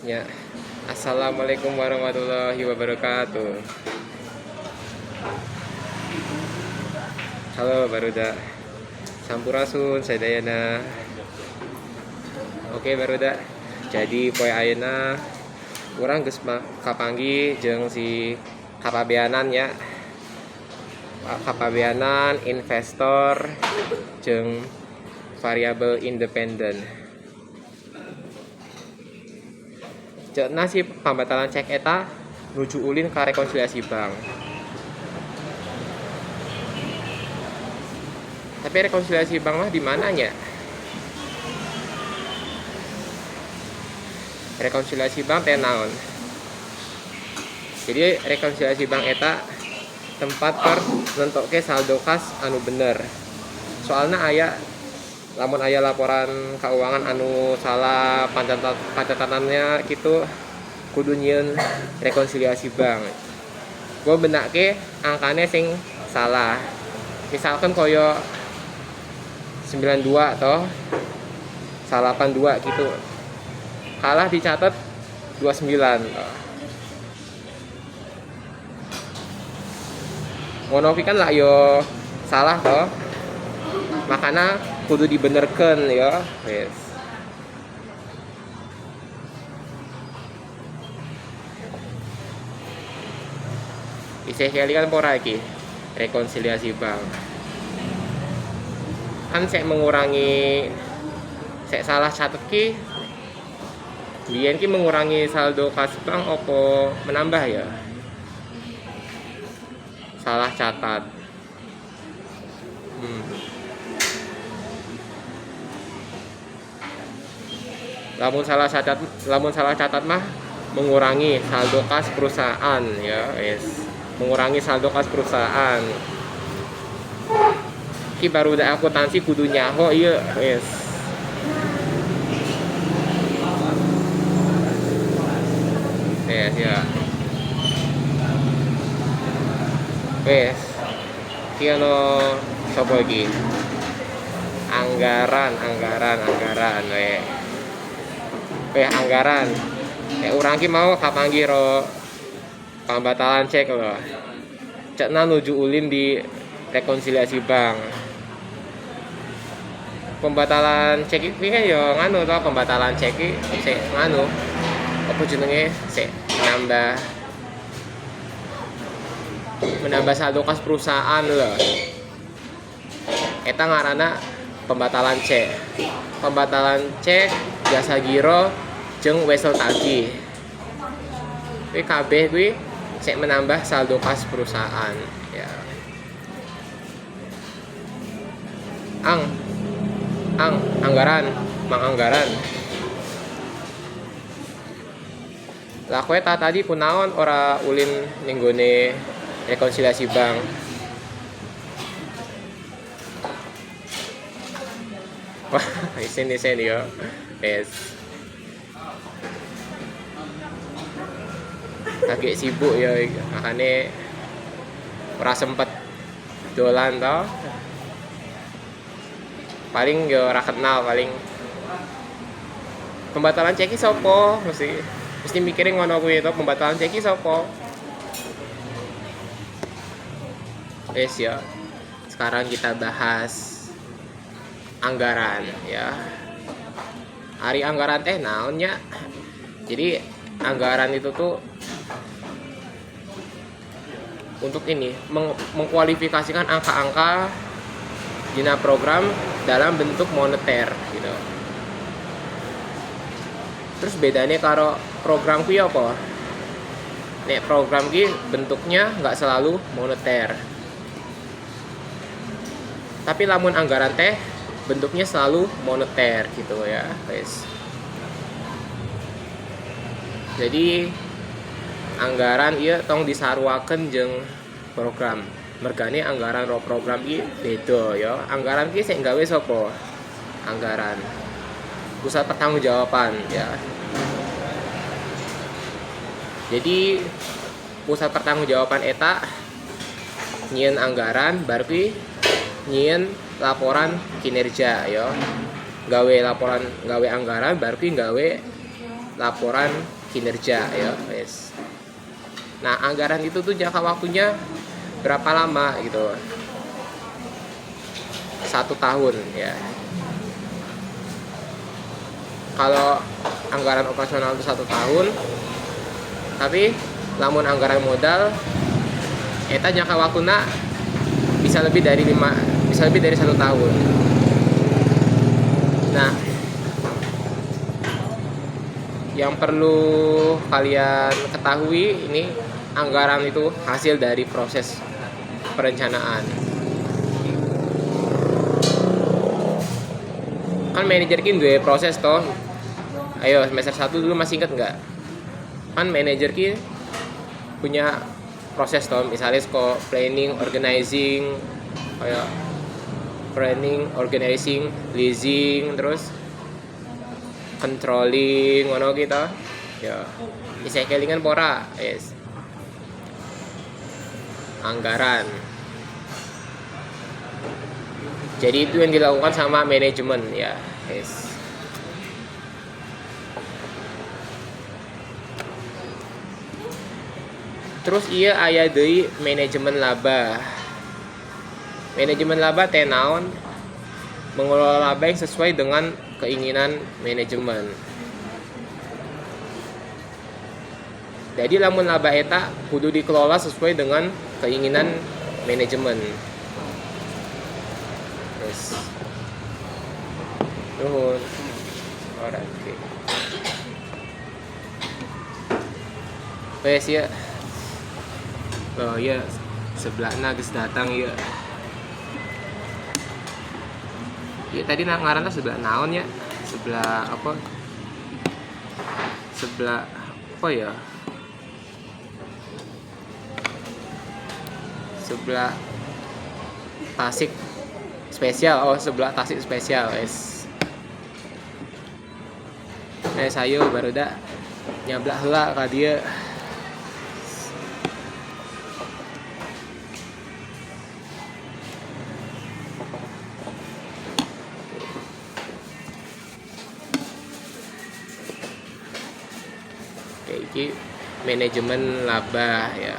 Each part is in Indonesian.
Ya, assalamualaikum warahmatullahi wabarakatuh. Halo Baruda, Sampurasun, saya Dayana. Oke Baruda, jadi poe ayeuna urang geus kapanggi jeung si kapabeanan ya. Kapabeanan investor jeung variabel independen. Cenah si pambatalan cek eta nuju ulin ka rekonsiliasi bank. Tapi rekonsiliasi bank mah di mananya? Rekonsiliasi bank teh naon? Jadi rekonsiliasi bank eta tempat per nentoke saldo kas anu bener. Soalnya lamun aya laporan keuangan anu salah pancatanannya gitu kudu nyieun rekonsiliasi bank. Gue benake angkane sing salah. Misalkan koyo 92 toh salah 82 gitu. Kalah dicatat 29 toh. Ngono kan lah yo salah toh. Makanya kudu dibenerkan ya. Yes. Bisa kali kan pora lagi rekonsiliasi bank. Kan saya mengurangi saya salah catat ki biyen ki mengurangi saldo kas bank opo menambah ya? Salah catat. Lamun salah catat mah mengurangi saldo kas perusahaan ya, yes. Mengurangi saldo kas perusahaan. Ki baru udah akuntansi kudu nyaho ieu, yes. Yes ya. Yes. Ki ono sapa lagi? Anggaran anggaran urang ki mau kapanggi ro pambatalan cek loh. Cekna nuju ulin di rekonsiliasi bank. Pembatalan cek iki kan yo nganu to, pembatalan cek iki sik nganu apa jenenge sik menambah saldo kas perusahaan loh. Eta ngaranna pembatalan cek. Pembatalan cek jasa giro jeung wesel tagih. Kuwi kabeh kuwi sik menambah saldo kas perusahaan ya. Anggaran. Lah kowe tadi kunaon ora ulin ning gone rekonsiliasi bank? Wah, isin yo. Yes. Agak sibuk ya, makanya ora sempet dolan toh. Paling yo ora kenal paling. Pembatalan ceki sopo? Mesti mikirin ngono kuwi to, pembatalan ceki sopo? Yes ya. Sekarang kita bahas anggaran ya. Hari anggaran teh naonnya? Jadi anggaran itu tuh untuk ini mengkualifikasikan angka-angka dina program dalam bentuk moneter gitu. Terus bedanya karo program ki apa? Nek program ki bentuknya nggak selalu moneter. Tapi lamun anggaran teh bentuknya selalu moneter gitu ya, guys. Jadi anggaran ieu tong disaruakeun jeung program. Mergane anggaran ro program iki beda ya. Anggaran ki sik gawe sapa? Anggaran pusat pertanggungjawaban ya. Jadi pusat pertanggungjawaban eta nyieun anggaran baru ki nyieun laporan kinerja ya. Gawe anggaran baru ki gawe laporan kinerja ya, yes. Nah, anggaran itu tuh jangka waktunya berapa lama gitu? 1 tahun ya. Kalau anggaran operasional itu 1 tahun, tapi lamun anggaran modal eta jangka waktunya bisa lebih dari 1 tahun. Nah, yang perlu kalian ketahui, ini anggaran itu hasil dari proses perencanaan. Kan manajer ki duwe proses toh. Ayo semester 1 dulu masih inget nggak? Kan manajer ki punya proses toh, misalnya kok planning, organizing, leasing, terus controlling ngono gitu. Ya. Bisa kelingan pora, yes. Anggaran. Jadi itu yang dilakukan sama manajemen ya, yes. Terus iya aya deui manajemen laba. Manajemen laba teh naon? Mengelola laba yang sesuai dengan keinginan manajemen. Jadi lamun laba eta kudu dikelola sesuai dengan keinginan manajemen. Yes. Nuhun. Alright. Wes ya. Oh ya, sebelahna geus datang ya. Ya tadi ngaranna sebelah naon ya? Sebelah apa? Sebelah apa ya? Sebelah Tasik spesial. Oh, sebelah Tasik spesial, guys. Saya baru dah nyablak heula ka dieu. Iki manajemen laba ya.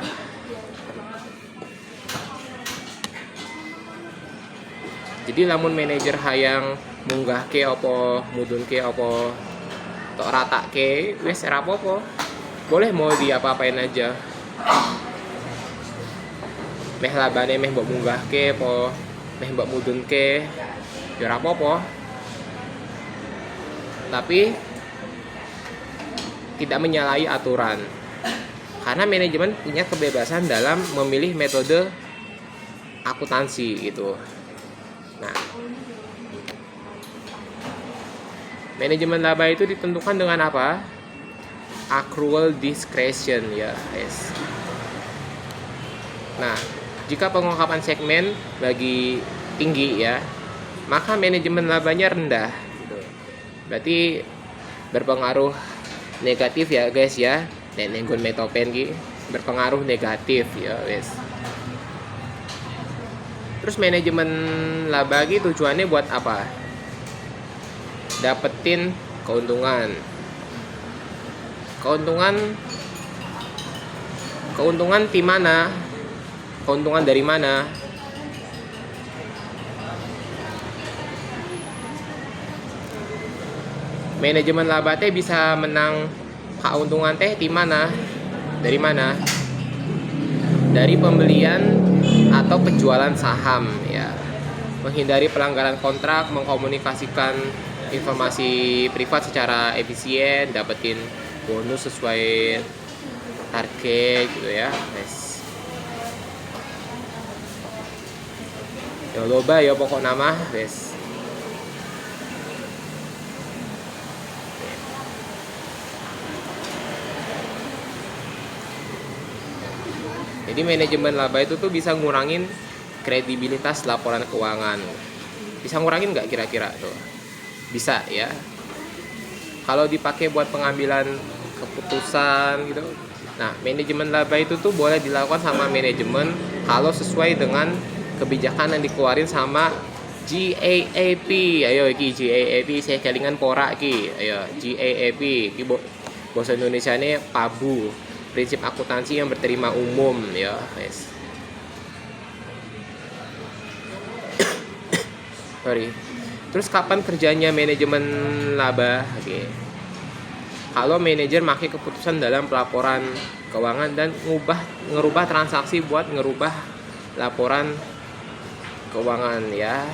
Jadi lamun manajer hayang munggahke apa mudunke apa tok ratake wis ora apa-apa. Boleh mau diapa-apain aja. Meh labane meh mbok munggahke apa meh mbok mudunke ya ora apa-apa. Tapi tidak menyalahi aturan. Karena manajemen punya kebebasan dalam memilih metode akuntansi gitu. Nah, manajemen laba itu ditentukan dengan apa? Accrual discretion ya, guys. Nah, jika pengungkapan segmen lagi tinggi ya, maka manajemen labanya rendah. Gitu. Berarti berpengaruh negatif ya guys ya. Nenggon metopen ki berpengaruh negatif ya guys. Terus manajemen laba ki tujuannya buat apa? Dapetin keuntungan. Keuntungan di mana? Keuntungan dari mana? Manajemen laba teh bisa menang keuntungan teh di mana? Dari mana? Dari pembelian atau penjualan saham ya. Menghindari pelanggaran kontrak, mengkomunikasikan informasi privat secara efisien, dapetin bonus sesuai target gitu ya, guys. Ya loba ya pokok nama, guys. Jadi manajemen laba itu tuh bisa ngurangin kredibilitas laporan keuangan. Bisa ngurangin nggak kira-kira tuh? Bisa ya. Kalau dipakai buat pengambilan keputusan gitu. Nah, manajemen laba itu tuh boleh dilakukan sama manajemen kalau sesuai dengan kebijakan yang dikeluarin sama GAAP. Ayo iki GAAP saya kelingan pora iki. Ayo GAAP iki Bahasa Indonesia ini PABU, prinsip akuntansi yang berterima umum ya, guys. Sorry. Terus kapan kerjanya manajemen laba? Oke. Kalau manajer pakai keputusan dalam pelaporan keuangan dan ngerubah transaksi buat ngerubah laporan keuangan ya.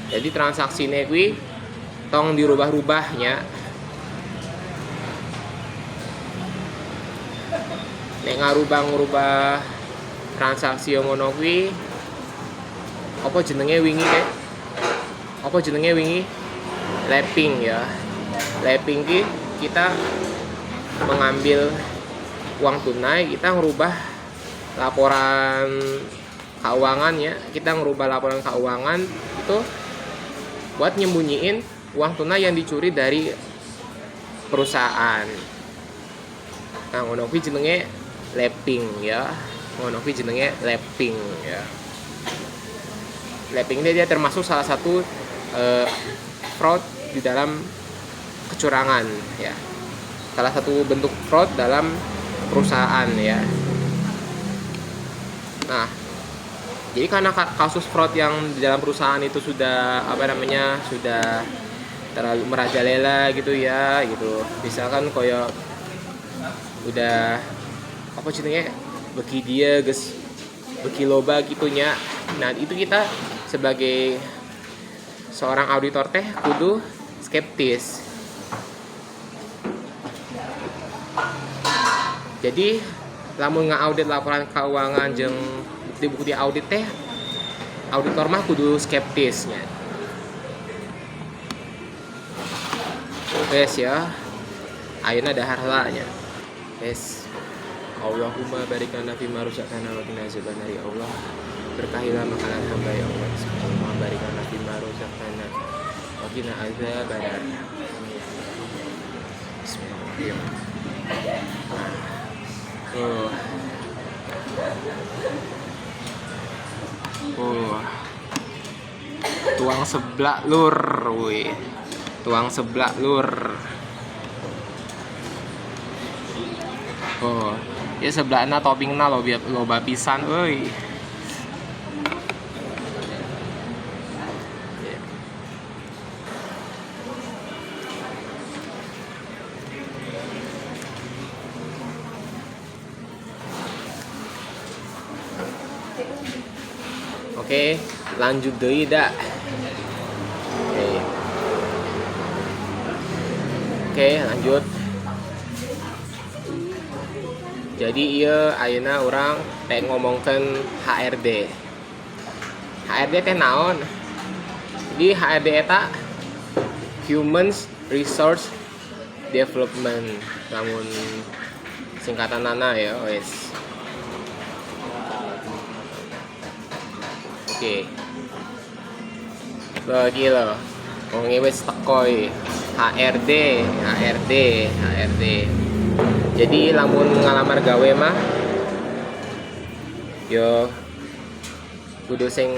Jadi transaksinya kuwi tong dirubah-rubahnya. Nek ngerubah transaksi yang ngono kuwi apa jenenge wingi kae? Apa jenenge wingi? Lapping ya. Lapping ki kita mengambil uang tunai, kita ngerubah laporan keuangan ya. Kita ngerubah laporan keuangan itu buat nyembunyiin uang tunai yang dicuri dari perusahaan. Nah, ngono kuwi jenenge lapping ya. Ngono kuwi jenenge lapping ya. Lapping ini dia termasuk salah satu fraud di dalam kecurangan ya. Salah satu bentuk fraud dalam perusahaan ya. Nah, jadi karena kasus fraud yang di dalam perusahaan itu sudah sudah terlalu merajalela gitu ya gitu. Misalkan koyo udah apa jenenge bagi dia guys bagi loba gitunya. Nah, itu kita sebagai seorang auditor teh kudu skeptis. Jadi lamun ngaudit laporan keuangan jeung bukti-bukti audit teh auditor mah kudu skeptisnya. Wes ya. Ayeuna dahar heula nya. Wes. Allahumma barik lana fima razaqtana wa qina azabannar ya Allah. Berkahilah makanan hamba ya Allah. Allahumma barik lana fima razaqtana wa qina azabannar. Bismillahirrahmanirrahim. Tuang seblak lur, woi. Tuang seblak lur. Ya sebelahna toppingna loba pisan euy. Oke, lanjut deui da. Oke, lanjut. Jadi iya ayeuna urang teh ngomongkeun HRD. HRD teh naon? Di HRD eta Human Resource Development, namun singkatanana ya wes. Oke. Lagi lo. Wong wis teko HRD. Jadi lamun ngalamar gawe mah yo kudu sing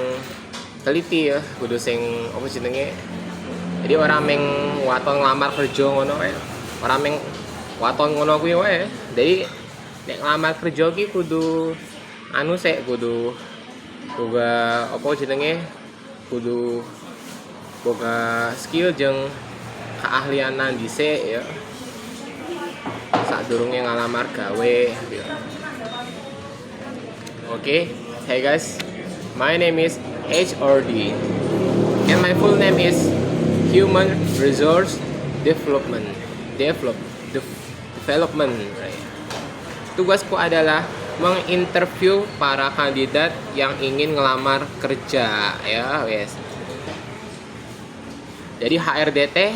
teliti ya, kudu sing apa jenenge. Jadi orang meng waton ngelamar kerja ngono wae. Orang meng waton ngono kuwi wae. Jadi nek ngelamar kerja ki kudu anu sik kudu boga apa jenenge? Kudu boga skill jeung keahlianan dhisik ya. Sadurunge ngalamar gawe. Okay, hey guys, my name is HRD and my full name is Human Resource Development. Development. Right. Tugasku adalah menginterview para kandidat yang ingin ngelamar kerja ya, guys. Jadi HRD teh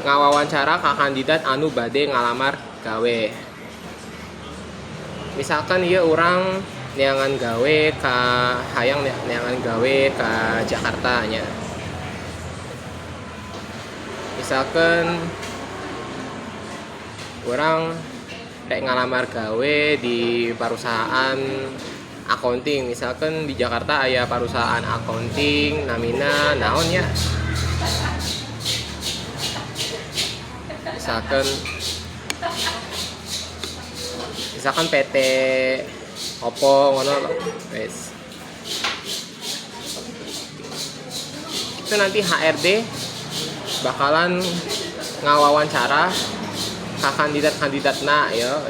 ngawawancara ka kandidat anu bade ngalamar gawe. Misalkan ieu urang neangan gawe ka hayang neangan gawe ka Jakarta nya. Misalkan urang rek ngalamar gawe di perusahaan accounting. Misalkan di Jakarta aya perusahaan accounting namina naon ya? misalkan PT opo ngono wes. Itu nanti HRD bakalan ngawawancara ke kandidat-kandidatna ya.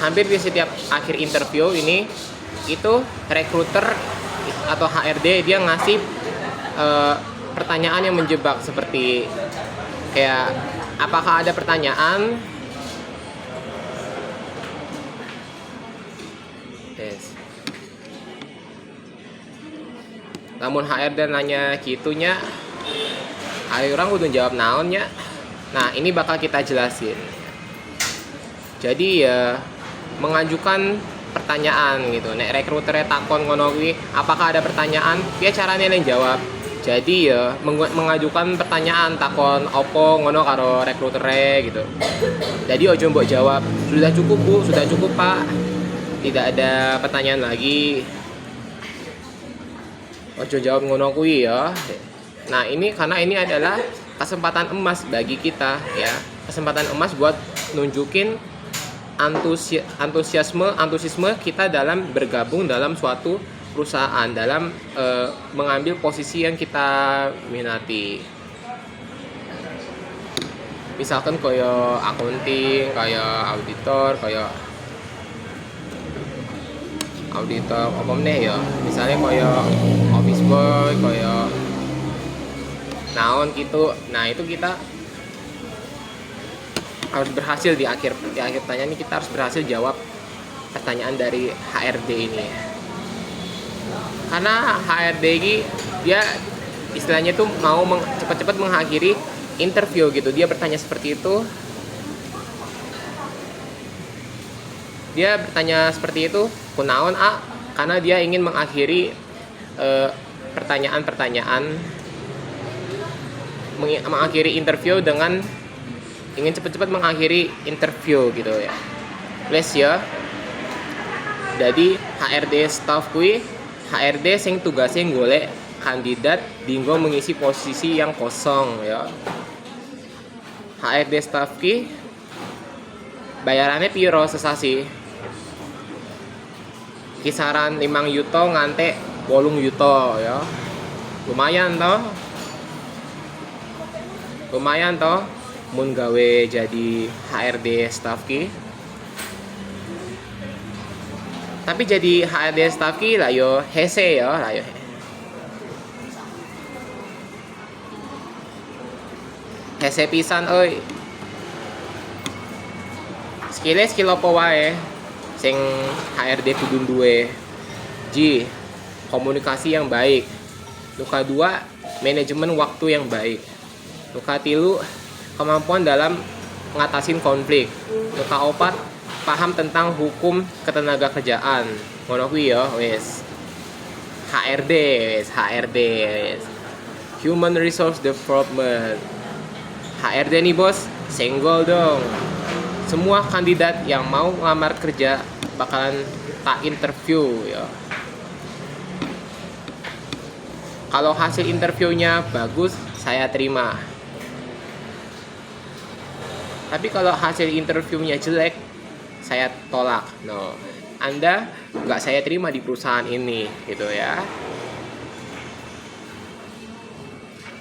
Hampir di setiap akhir interview ini itu recruiter atau HRD dia ngasih pertanyaan yang menjebak, seperti kayak apakah ada pertanyaan namun HRD nanya gitunya, ayo orang kudu jawab naonnya. Nah ini bakal kita jelasin. Jadi ya mengajukan pertanyaan gitu. Nek rekruternya takon ngono kuwi, apakah ada pertanyaan? Dia caranya yang jawab. Jadi ya mengajukan pertanyaan takon opo ngono karo rekruternya gitu. Jadi ojo mbok jawab, sudah cukup Bu, sudah cukup Pak. Tidak ada pertanyaan lagi. Ojo jawab ngono kuwi ya. Nah, ini karena ini adalah kesempatan emas bagi kita ya. Kesempatan emas buat nunjukin antusiasme kita dalam bergabung dalam suatu perusahaan, dalam mengambil posisi yang kita minati. Misalkan kayak accounting, kayak auditor apa meneh ya. Misalnya kayak office boy, kayak naon gitu. Nah, itu kita harus berhasil di akhir pertanyaan ini, kita harus berhasil jawab pertanyaan dari HRD ini. Karena HRD ini dia istilahnya tuh mau cepat-cepat mengakhiri interview gitu. Dia bertanya seperti itu. Dia bertanya seperti itu, kunaon A? Karena dia ingin mengakhiri pertanyaan-pertanyaan, mengakhiri interview dengan ingin cepat-cepat mengakhiri interview gitu ya. Please ya. Jadi HRD staff kui, HRD sing tugasnya golek kandidat dinggo mengisi posisi yang kosong ya. HRD staff ki bayarannya piro sesasi? Kisaran 5 yuto ngantek 8 yuto ya. Lumayan toh mun gawe jadi HRD staff ki. Tapi jadi HRD staff ki lah yo hese ya lah yo. Hese pisan euy. Skill apa wae sing HRD kudu duwe. Ji, komunikasi yang baik. Luka 2, manajemen waktu yang baik. Luka 3, kemampuan dalam ngatasin konflik. Luka 4, paham tentang hukum ketenaga kerjaan. Ngono kuwi ya wis. HRD wis. Human Resource Development. HRD nih bos, senggol dong. Semua kandidat yang mau ngelamar kerja bakalan tak interview ya. Kalau hasil interviewnya bagus, saya terima. Tapi kalau hasil interviewnya jelek, saya tolak. No, Anda nggak saya terima di perusahaan ini, gitu ya.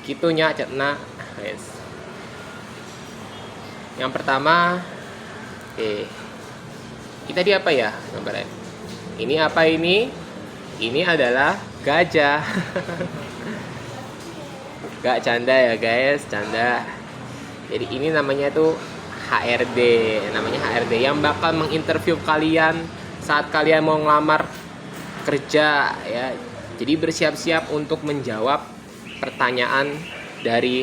Gitunya cetna, guys. Yang pertama, kita di apa ya gambarnya? Ini apa ini? Ini adalah gajah. Gak canda ya guys, canda. Jadi ini namanya tuh HRD, namanya HRD yang bakal menginterview kalian saat kalian mau ngelamar kerja ya. Jadi bersiap-siap untuk menjawab pertanyaan dari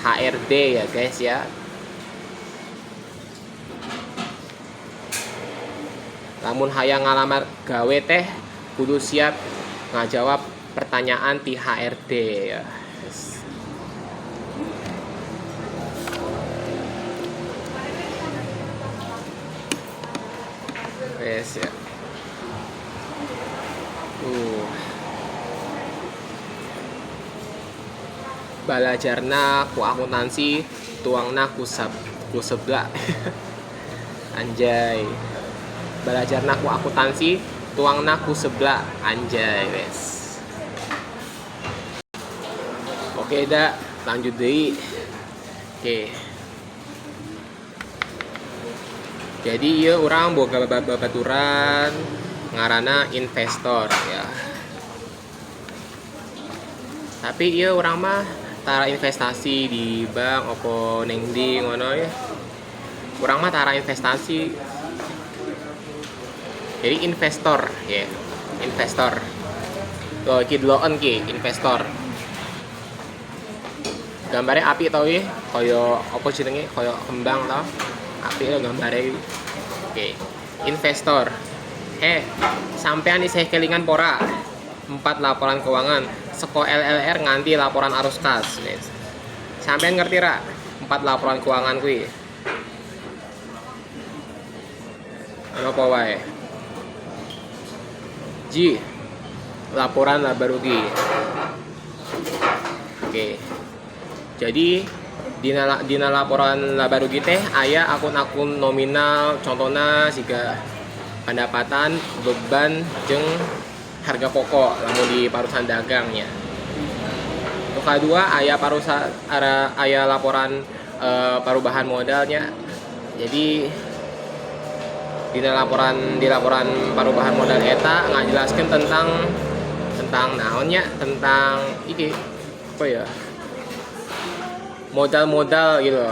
HRD ya guys ya. Lamun hayang ngalamar gawe teh kudu siap ngajawab pertanyaan ti HRD ya. Yes ya. Balajarna ku akuntansi tuangna ku sebelah. Anjay. Belajarna ku akuntansi, tuangna ku sebelah. Anjay, wes. Oke dah, lanjut deui. Oke. Jadi ieu urang boga babaturan ngaranna investor ya. Tapi ieu urang mah tara investasi di bank opo ning ndi ngono ya. Urang mah tara investasi. Jadi investor ya. Investor. Tuh iki deloken ki investor. Gambare api tau ya, kaya apa jenenge, kaya kembang tau. Api lo gambare. Oke. Investor. Sampean isih kelingan pora 4 laporan keuangan seko LLR nganti laporan arus kas. Sampean ngerti ra 4 laporan keuangan kuwi? Ono apa wae? Ji, laporan laba rugi. Oke. Jadi dina laporan laba rugi teh aya akun-akun nominal, contohna siga pendapatan, beban, jeung harga pokok lamun di parusahaan dagangnya. Nu kadua aya laporan perubahan modalnya. Jadi di laporan perubahan modal eta ngajelaskeun tentang naonnya, tentang iki apa ya? Modal-modal gitu.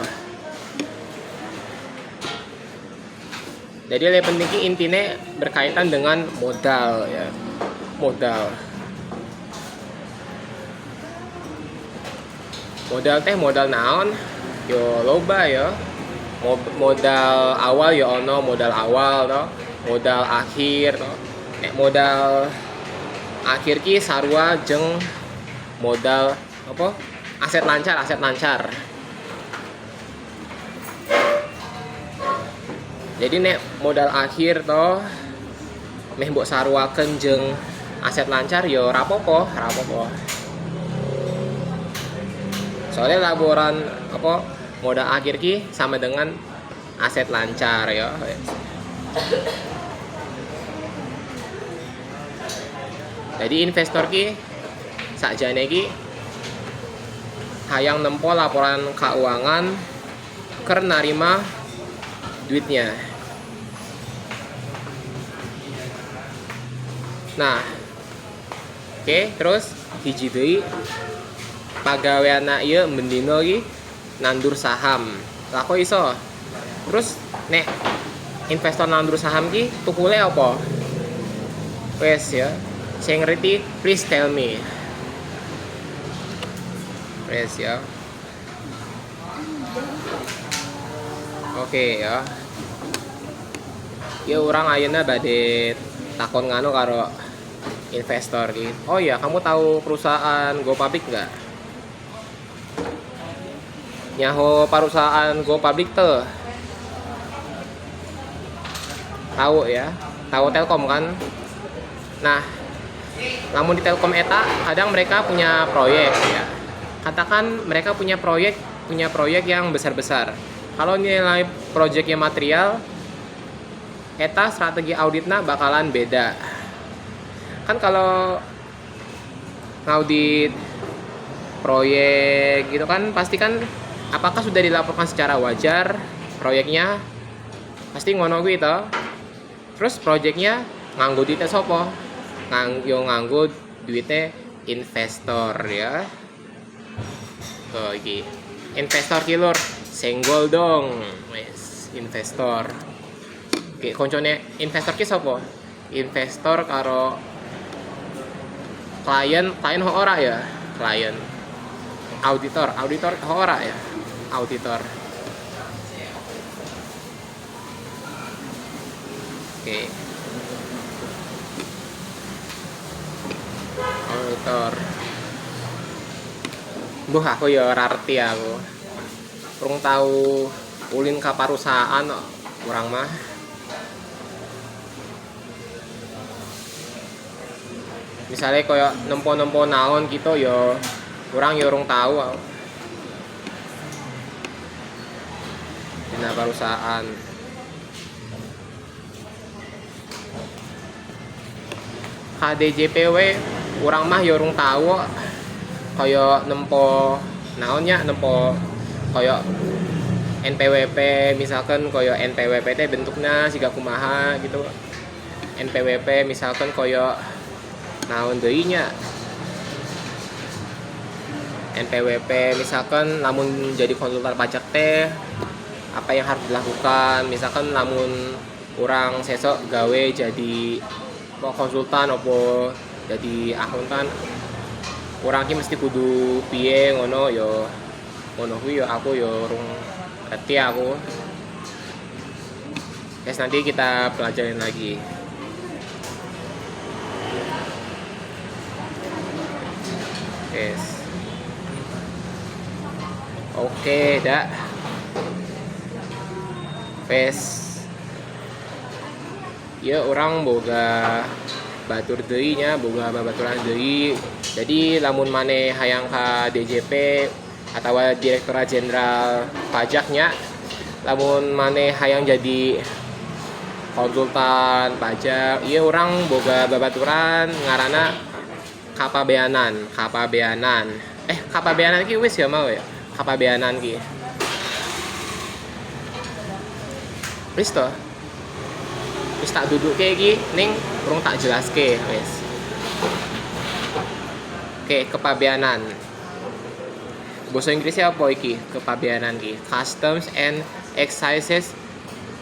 Jadi yang penting intinya berkaitan dengan modal ya. Modal teh modal naon? Yo loba ya. Modal awal ya ono modal awal toh, modal akhir toh. Modal akhir ki sarua jeung modal apa? Aset lancar. Jadi nek modal akhir toh meh mbok saruakeun jeung aset lancar yo rapopo. Soalnya laporan apa modal akhir ki sama dengan aset lancar ya. Jadi investor ki sakjane ki hayang nempo laporan keuangan keur narima duitnya. Nah, oke, terus hiji deui pagaweana ieu mendino ieu nandur saham. Lah kok iso? Terus nek investor nandur saham ki tukule apa? Wes ya, sing ngerti please tell me. Wes ya. Oke ya. Ya orang ayeuna bade takon nganu karo investor ki. Oh ya, kamu tahu perusahaan GoPublic enggak? Nyaho perusahaan GoPublic tuh. Tahu ya? Tahu Telkom kan? Nah, namun di Telkom eta kadang mereka punya proyek ya. Katakan mereka punya proyek yang besar-besar. Kalau nilai proyeknya material, eta strategi auditnya bakalan beda. Kan kalau ngaudit proyek gitu kan pasti kan apakah sudah dilaporkan secara wajar proyeknya, pasti ngono kuwi to. Terus proyeknya nganggo duitnya sopo? Nganggo duitnya investor ya. Tuh iki. Investor ki lur, senggol dong. Wes, investor. Oke, koncone investor ki sapa? Investor karo klien ho ora ya? Klien. Auditor ho ora ya? Auditor. Oke. Auditor. Duh, aku ya ora ngerti aku. Kurang tahu ulin ka parusahaan kurang mah. Misalnya kaya nempo-nempo naon gitu ya kurang ya urung tahu. dina perusahaan. KDJPW urang mah ya urung tahu kaya nempo naonnya, nempo kaya NPWP misalkan kaya NPWP teh bentukna siga kumaha gitu. NPWP misalkan kaya naon deui nya, NPWP misalkan lamun jadi konsultan pajak teh apa yang harus dilakukan, misalkan lamun orang sesok gawe jadi konsultan opo jadi akuntan, orang ki mesti kudu piye ngono yo, ngono kuwi yo aku yo urung ngerti aku. Guys, nanti kita pelajarin lagi. Guys. Oke, dak. Pes. Ya orang boga batur deui nya, boga babaturan deui. Jadi lamun maneh hayang ka DJP atau Direktorat Jenderal Pajaknya, lamun maneh hayang jadi konsultan pajak, iya orang boga babaturan ngaranna kapabeanan. Kapabeanan ki wis ya mau ya. Kapabeanan ki. Wis toh. Wis tak dudukke iki ning urung tak jelaske wis. Oke, kepabeanan. Bahasa Inggrisnya apa iki? Kepabeanan ki. Customs and Excise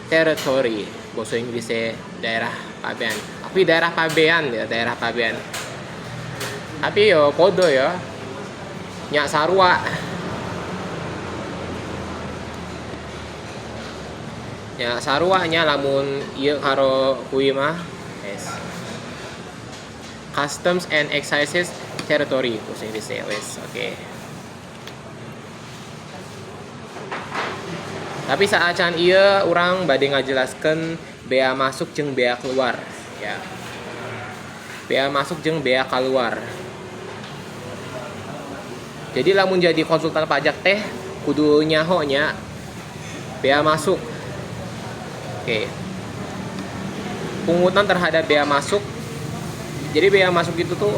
Territory. Bahasa Inggrisnya daerah pabean. Tapi daerah pabean ya, daerah pabean. Tapi yo podo ya. Nyak sarua. Ya sarua nya lamun ieu karo kuwi mah yes. Customs and Excise Territory bahasa Inggrisnya wes. Oke. Tapi saacan ieu urang bade ngajelaskeun bea masuk jeung bea keluar ya. Bea masuk jeung bea keluar. Jadi lamun jadi konsultan pajak teh kudu nyaho nya bea masuk. Oke. Pungutan terhadap bea masuk. Jadi bea masuk itu tuh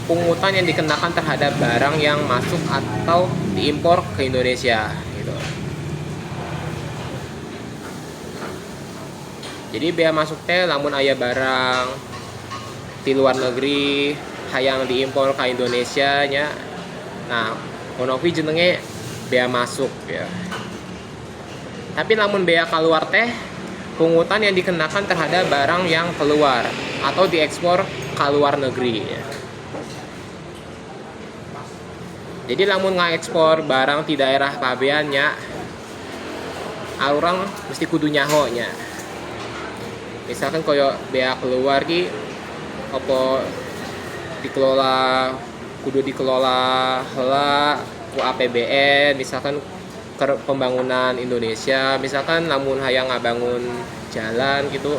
pungutan yang dikenakan terhadap barang yang masuk atau diimpor ke Indonesia gitu. Jadi bea masuk teh lamun aya barang di luar negeri hayang diimpor ke Indonesia nya. Nah, ono kuwi jenenge bea masuk ya. Tapi lamun bea keluar teh pungutan yang dikenakan terhadap barang yang keluar atau diekspor ke luar negeri ya. Jadi lamun ngekspor barang di daerah pabeannya, orang mesti kudu nyaho nya. Misalkan koyo bea keluar ki apa kudu dikelola heula ku APBN, misalkan ke pembangunan Indonesia, misalkan lamun hayang ngabangun jalan gitu,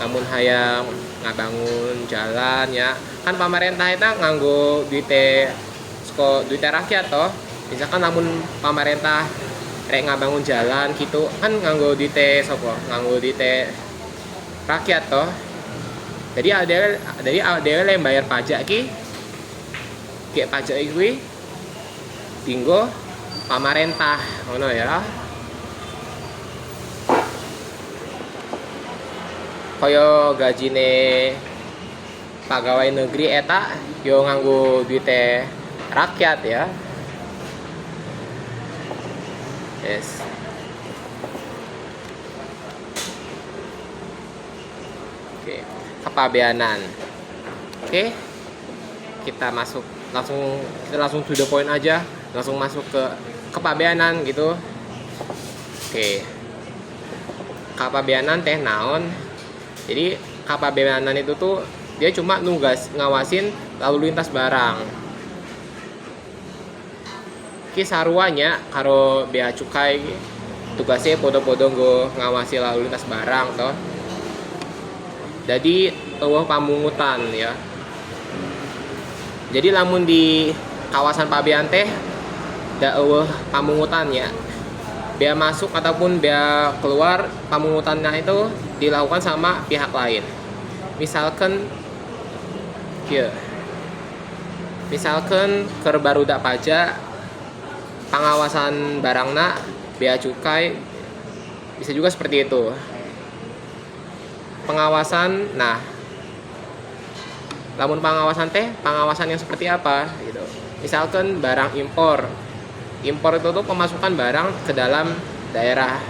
lamun hayang ngabangun jalan ya kan pemerintah eta nganggo duit rakyat toh. Misalkan lamun pemerintah rek ngabangun jalan gitu kan nganggo duit sapa, nganggo duit rakyat toh. Jadi ada yang bayar pajak ki pajak kuwi tinggo pamarentah ngono ya. Kaya gajine pegawai negeri eta yo nganggo duit rakyat ya. Yes. Oke, kepabeanan. Oke. Kita langsung to the point aja, langsung masuk ke kepabeanan gitu. Oke. Kepabeanan teh naon? Jadi kepabeanan itu tuh dia cuma ngawasin lalu lintas barang. Ki saruanya karo bea cukai tugasnya podo-podo nggo ngawasi lalu lintas barang toh. Jadi eueuh pamungutan ya. Jadi lamun di kawasan pabean teh da eueuh pamungutan ya. bea masuk ataupun bea keluar pemungutannya itu dilakukan sama pihak lain. Misalkan ke barudak pajak pengawasan barangna bea cukai bisa juga seperti itu. Pengawasan, nah lamun pengawasan yang seperti apa gitu. Misalkan barang impor itu tuh pemasukan barang ke dalam daerah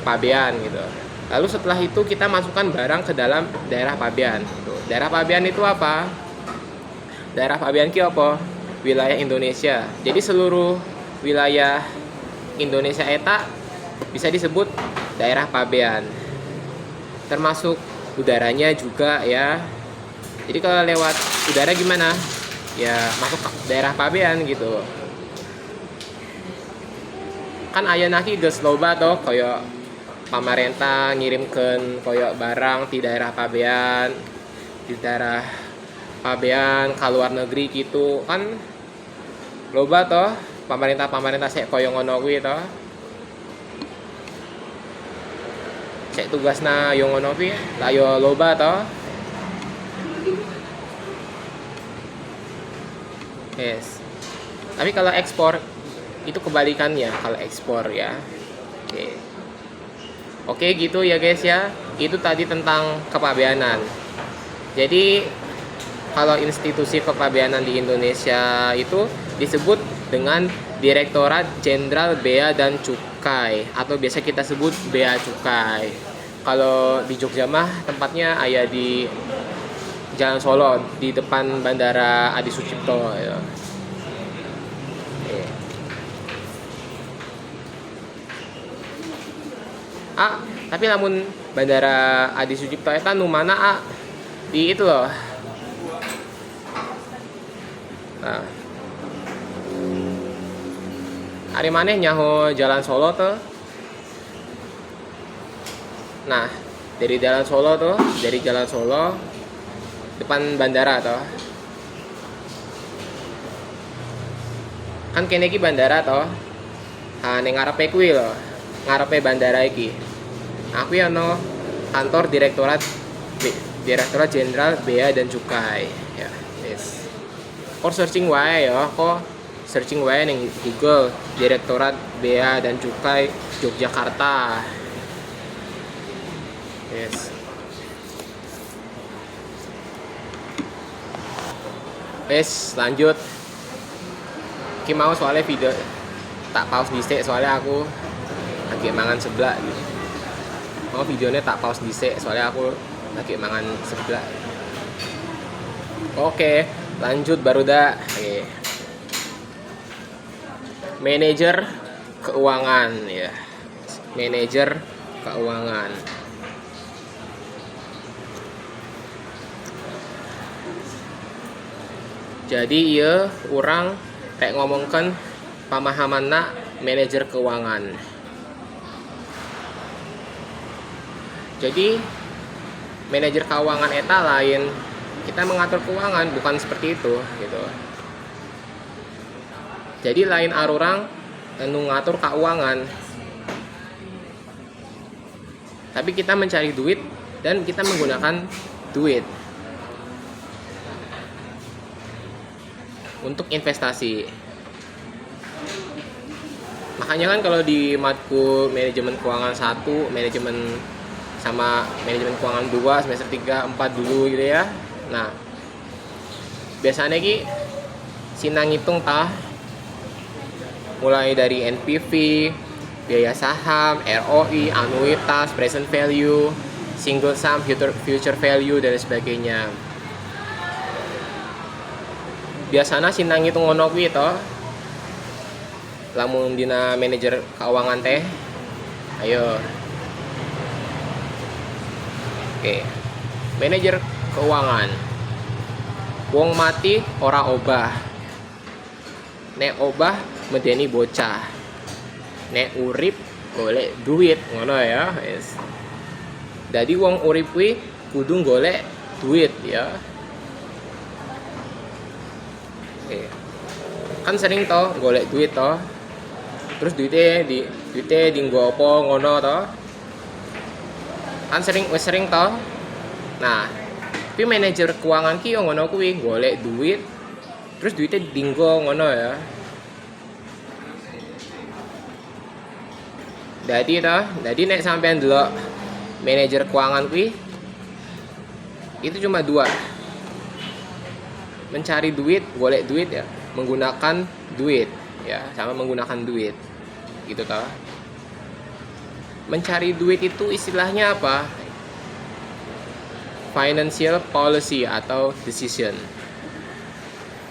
pabean gitu. Lalu setelah itu kita masukkan barang ke dalam daerah pabean gitu. Daerah pabean itu apa? Daerah pabean ki apa? Wilayah Indonesia. Jadi seluruh wilayah Indonesia eta bisa disebut daerah pabean. Termasuk udaranya juga ya. Jadi kalau lewat udara gimana? Ya masuk daerah pabean gitu. Kan aya naki geus loba toh koyo pamarentah ngirimkeun koyo barang di daerah pabean, ka luar negeri gitu kan loba toh pamarentah sek koyo ngono kuwi toh. Cek tugasna yo ngono kuwi lah yo loba toh. Yes. Tapi kalau ekspor itu kebalikannya kalau ekspor ya. Oke gitu ya guys ya. Itu tadi tentang kepabeanan. Jadi kalau institusi kepabeanan di Indonesia itu disebut dengan Direktorat Jenderal Bea dan Cukai atau biasa kita sebut Bea Cukai. Kalau di Jogja mah tempatnya ada di Jalan Solo di depan Bandara Adi Sucipto ya. Tapi namun Bandara Adi Sucipto eta nu mana di itu loh. Nah, hari maneh nyaho Jalan Solo tuh. Nah, dari Jalan Solo depan bandara toh. Kan kene iki bandara toh. Ning ngarepe kuwi lho, ngarepe bandara iki. Aku ono kantor Direktorat Jenderal Bea dan Cukai ya. Yes. Searching wae ya, searching wae ning Google Direktorat Bea dan Cukai Yogyakarta. Yes. Lanjut. Ki mau soalnya video tak pause dhisik soalnya aku lagi mangan seblak gitu. Mau videonya tak pause dhisik soalnya aku lagi mangan seblak. Oke, lanjut barudak. Manajer keuangan ya. Manajer keuangan. Jadi ieu urang rek ngomongkeun pamahamanna manajer keuangan. Jadi manajer keuangan eta lain kita mengatur keuangan, bukan seperti itu gitu. Jadi lain arurang anu ngatur keuangan. Tapi kita mencari duit dan kita menggunakan duit untuk investasi. Makanya kan kalau di matkul manajemen keuangan 1, manajemen keuangan 2, semester 3, 4 dulu gitu ya. Nah, biasanya ki sinang ngitung tah mulai dari NPV, biaya saham, ROI, anuitas, present value, single sum, future value dan sebagainya. Biasanya sinang ngitung ngono kuwi to. Lamun dina manajer keuangan teh. Ayo. Oke. Manajer keuangan. Wong mati ora obah. Nek obah medeni bocah. Nek urip golek duit ngono ya, wis. Dadi wong urip kuwi kudu golek duit ya. Oke. Kan sering toh golek duit toh. Terus duite dienggo apa ngono to. Kan sering to. Nah, tapi manajer keuangan ki yo ngono kuwi, golek duit terus duitnya dienggo ngono ya. Jadi nek sampean delok manajer keuangan kuwi itu cuma dua. Mencari duit, golek duit ya, menggunakan duit ya, sama menggunakan duit. Gitu toh. Mencari duit itu istilahnya apa? Financial policy atau decision.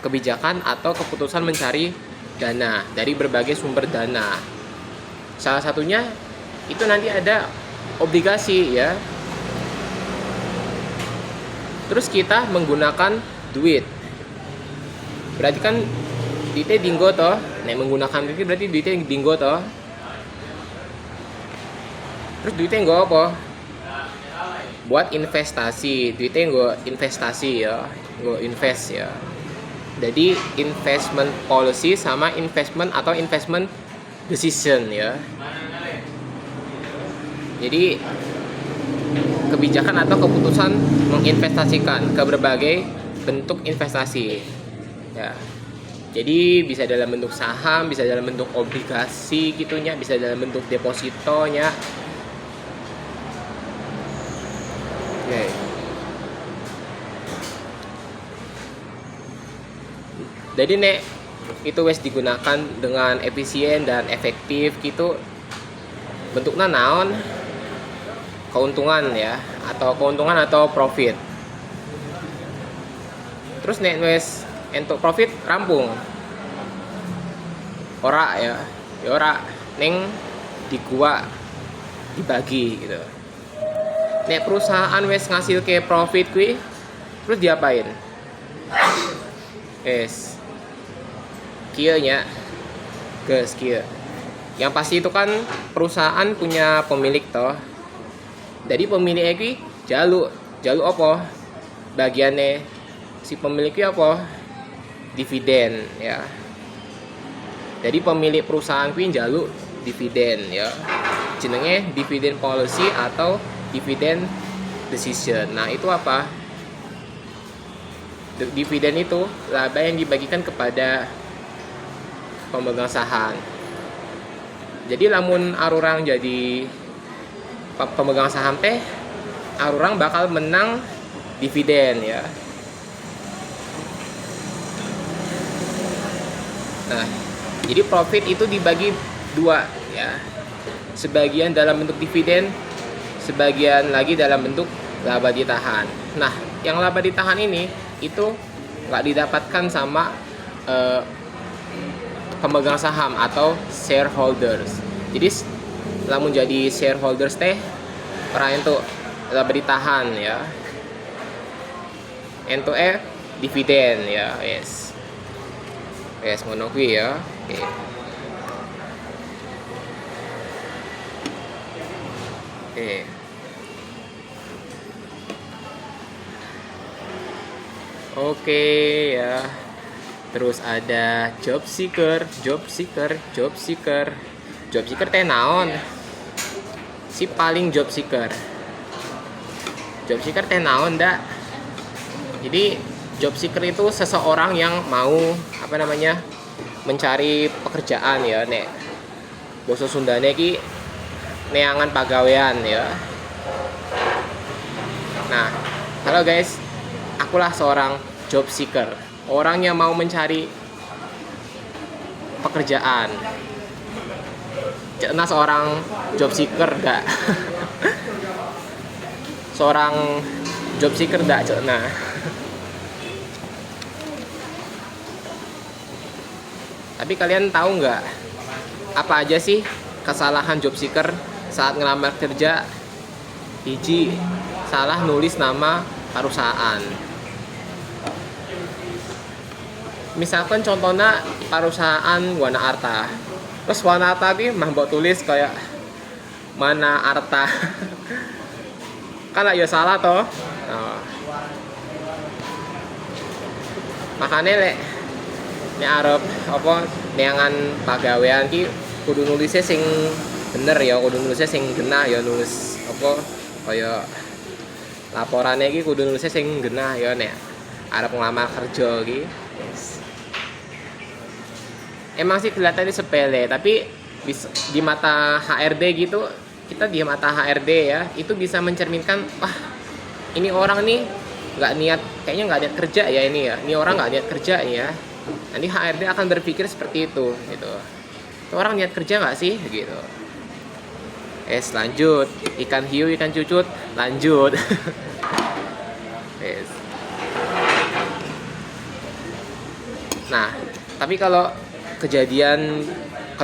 Kebijakan atau keputusan mencari dana dari berbagai sumber dana. Salah satunya itu nanti ada obligasi ya. Terus kita menggunakan duit. Berarti kan duitnya dinggo toh. Nek menggunakan duit berarti duitnya dinggo toh. Terus duitnya nggo apa? Buat investasi. Duitnya nggo investasi ya. Nggo invest ya. Jadi investment policy sama investment atau investment decision ya. Jadi kebijakan atau keputusan menginvestasikan ke berbagai bentuk investasi ya. Jadi bisa dalam bentuk saham, bisa dalam bentuk obligasi gitunya, bisa dalam bentuk depositonya. Oke. Jadi nek itu wes digunakan dengan efisien dan efektif gitu, bentuknya naon? Keuntungan ya, atau keuntungan atau profit. Terus nek wes entuk profit rampung. Ora ya. Ya ora ning di gua dibagi gitu. Nek perusahaan wes ngasil ke profit kuwi terus diapain? Kieu nya. Geus kieu. Yang pasti itu kan perusahaan punya pemilik toh. Jadi pemiliknya kuwi jaluk apa? Bagiannya si pemilik kuwi apa? Dividen ya. Jadi pemilik perusahaan kuwi jaluk dividen ya. Jenenge dividend policy atau dividend decision. Nah, itu apa? Dividen itu laba yang dibagikan kepada pemegang saham. Jadi lamun arurang jadi pemegang saham teh, arurang bakal menang dividen ya. Nah, jadi profit itu dibagi dua ya. Sebagian dalam bentuk dividen, sebagian lagi dalam bentuk laba ditahan. Nah, yang laba ditahan ini itu nggak didapatkan sama pemegang saham atau shareholders. Jadi lamun jadi shareholders teh ora entuk laba ditahan ya. Entuk dividen ya, yes. Yes, ngono kuwi ya. Oke. Oke. Oke ya. Terus ada job seeker teh naon? Si paling job seeker teh naon dak? Jadi job seeker itu seseorang yang mau mencari pekerjaan ya, nek basa Sundane ki neangan pagawean ya. Nah, halo guys, akulah seorang job seeker, orang yang mau mencari pekerjaan. Cekna seorang job seeker dak? Seorang job seeker dak cekna? Tapi kalian tahu nggak apa aja sih kesalahan job seeker saat ngelamar kerja? Hiji, salah nulis nama perusahaan. Misalkan contohnya perusahaan Wana Arta. Terus Wana Arta ini mah mbok tulis kayak Mana Arta. Kan lah ya salah toh. Nah. Makanya nek arep apa neangan pagawean ki kudu nulisnya sing bener ya, kudu nulisnya sing genah ya, nulis apa kaya laporannya iki kudu nulisnya sing genah ya nek arep ngelamar kerja iki. Yes. Emang sih kelihatannya sepele, tapi di mata HRD gitu, kita di mata HRD ya, itu bisa mencerminkan, wah ini orang nih nggak niat, kayaknya nggak niat kerja ya ini ya, ini orang nggak niat kerja nih ya. Nanti HRD akan berpikir seperti itu gitu. Itu orang niat kerja nggak sih gitu. Lanjut, ikan hiu ikan cucut, lanjut. Nah, tapi kalau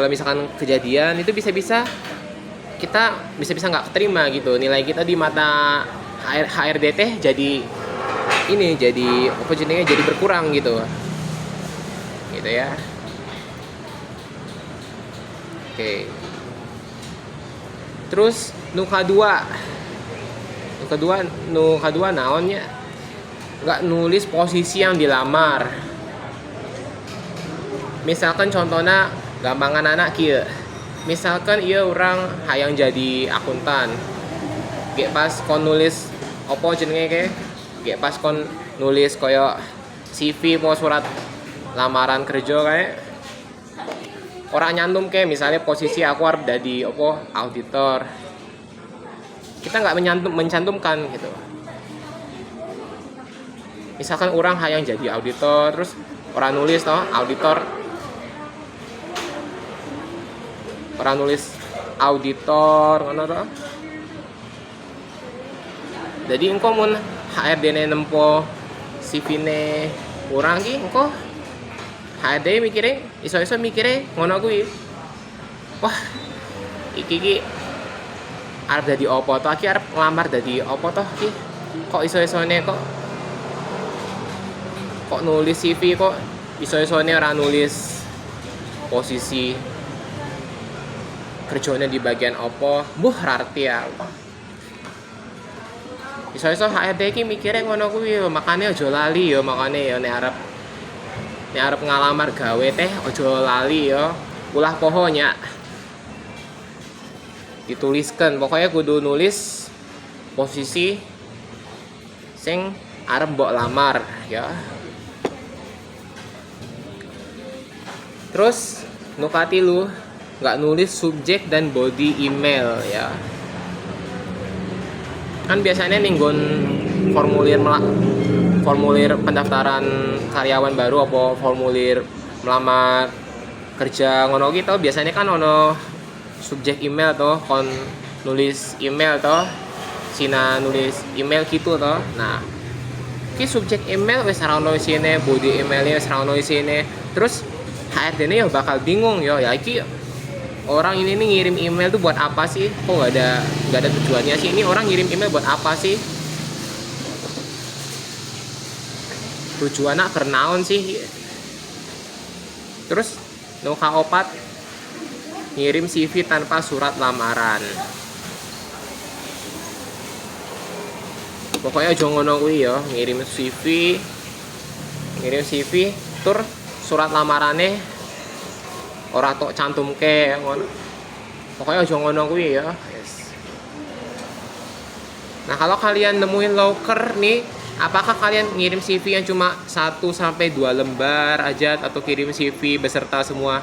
misalkan kejadian itu bisa-bisa kita bisa-bisa nggak keterima gitu, nilai kita di mata HRD teh jadi apa jenenge, jadi berkurang gitu ya. Oke. Terus nuka dua naonnya nggak nulis posisi yang dilamar. Misalkan contohnya gampangan anak kieu. Misalkan ieu orang hayang jadi akuntan. Ge pas kon nulis apa jenenge ke? Ge pas kon nulis koyo CV mau surat lamaran kerja kayak orang nyantum ke misalnya posisi aku harus jadi apa auditor. Kita nggak mencantumkan gitu. Misalkan orang hayang jadi auditor, terus orang nulis auditor ngono to. Jadi engko mun HRD-ne nempo CV-ne urang ki engko HRD mikire iso-iso mikire ngono kuwi. Wah, iki arep dadi opo to? Iki arep nglamar dadi opo to iki? Kok iso-isone kok nulis CV kok iso-isone ora nulis posisi kerjanya di bagian opo, rarti ya. Iso-iso HRD iki mikire ngono kuwi, makane aja lali ya, makane ya nek arep ngalamar gawe teh aja lali ya. Ulah pohonya dituliskan, pokoknya kudu nulis posisi sing arep mbok lamar ya. Terus nukati lu nggak nulis subjek dan body email ya. Kan biasanya ninggon formulir pendaftaran karyawan baru apa formulir melamar kerja ngono gitu, biasanya kan ono subjek email toh, kon nulis email toh, sina nulis email gitu toh. Nah, ki subjek email wis ora ono isine, body emailnya wis ora ono isine. Terus HRD-ne ya bakal bingung ya iki orang ini nih ngirim email tuh buat apa sih? Kok nggak ada tujuannya sih? Ini orang ngirim email buat apa sih? Tujuannya kernaon sih? Terus nuka opat ngirim CV tanpa surat lamaran. Pokoknya aja ngono kuwi ya, ngirim CV tur surat lamarannya ora tok cantumke ngono. Pokoknya aja ngono kuwi ya. Yes. Nah, kalau kalian nemuin loker nih, apakah kalian ngirim CV yang cuma 1 sampai 2 lembar aja atau kirim CV beserta semua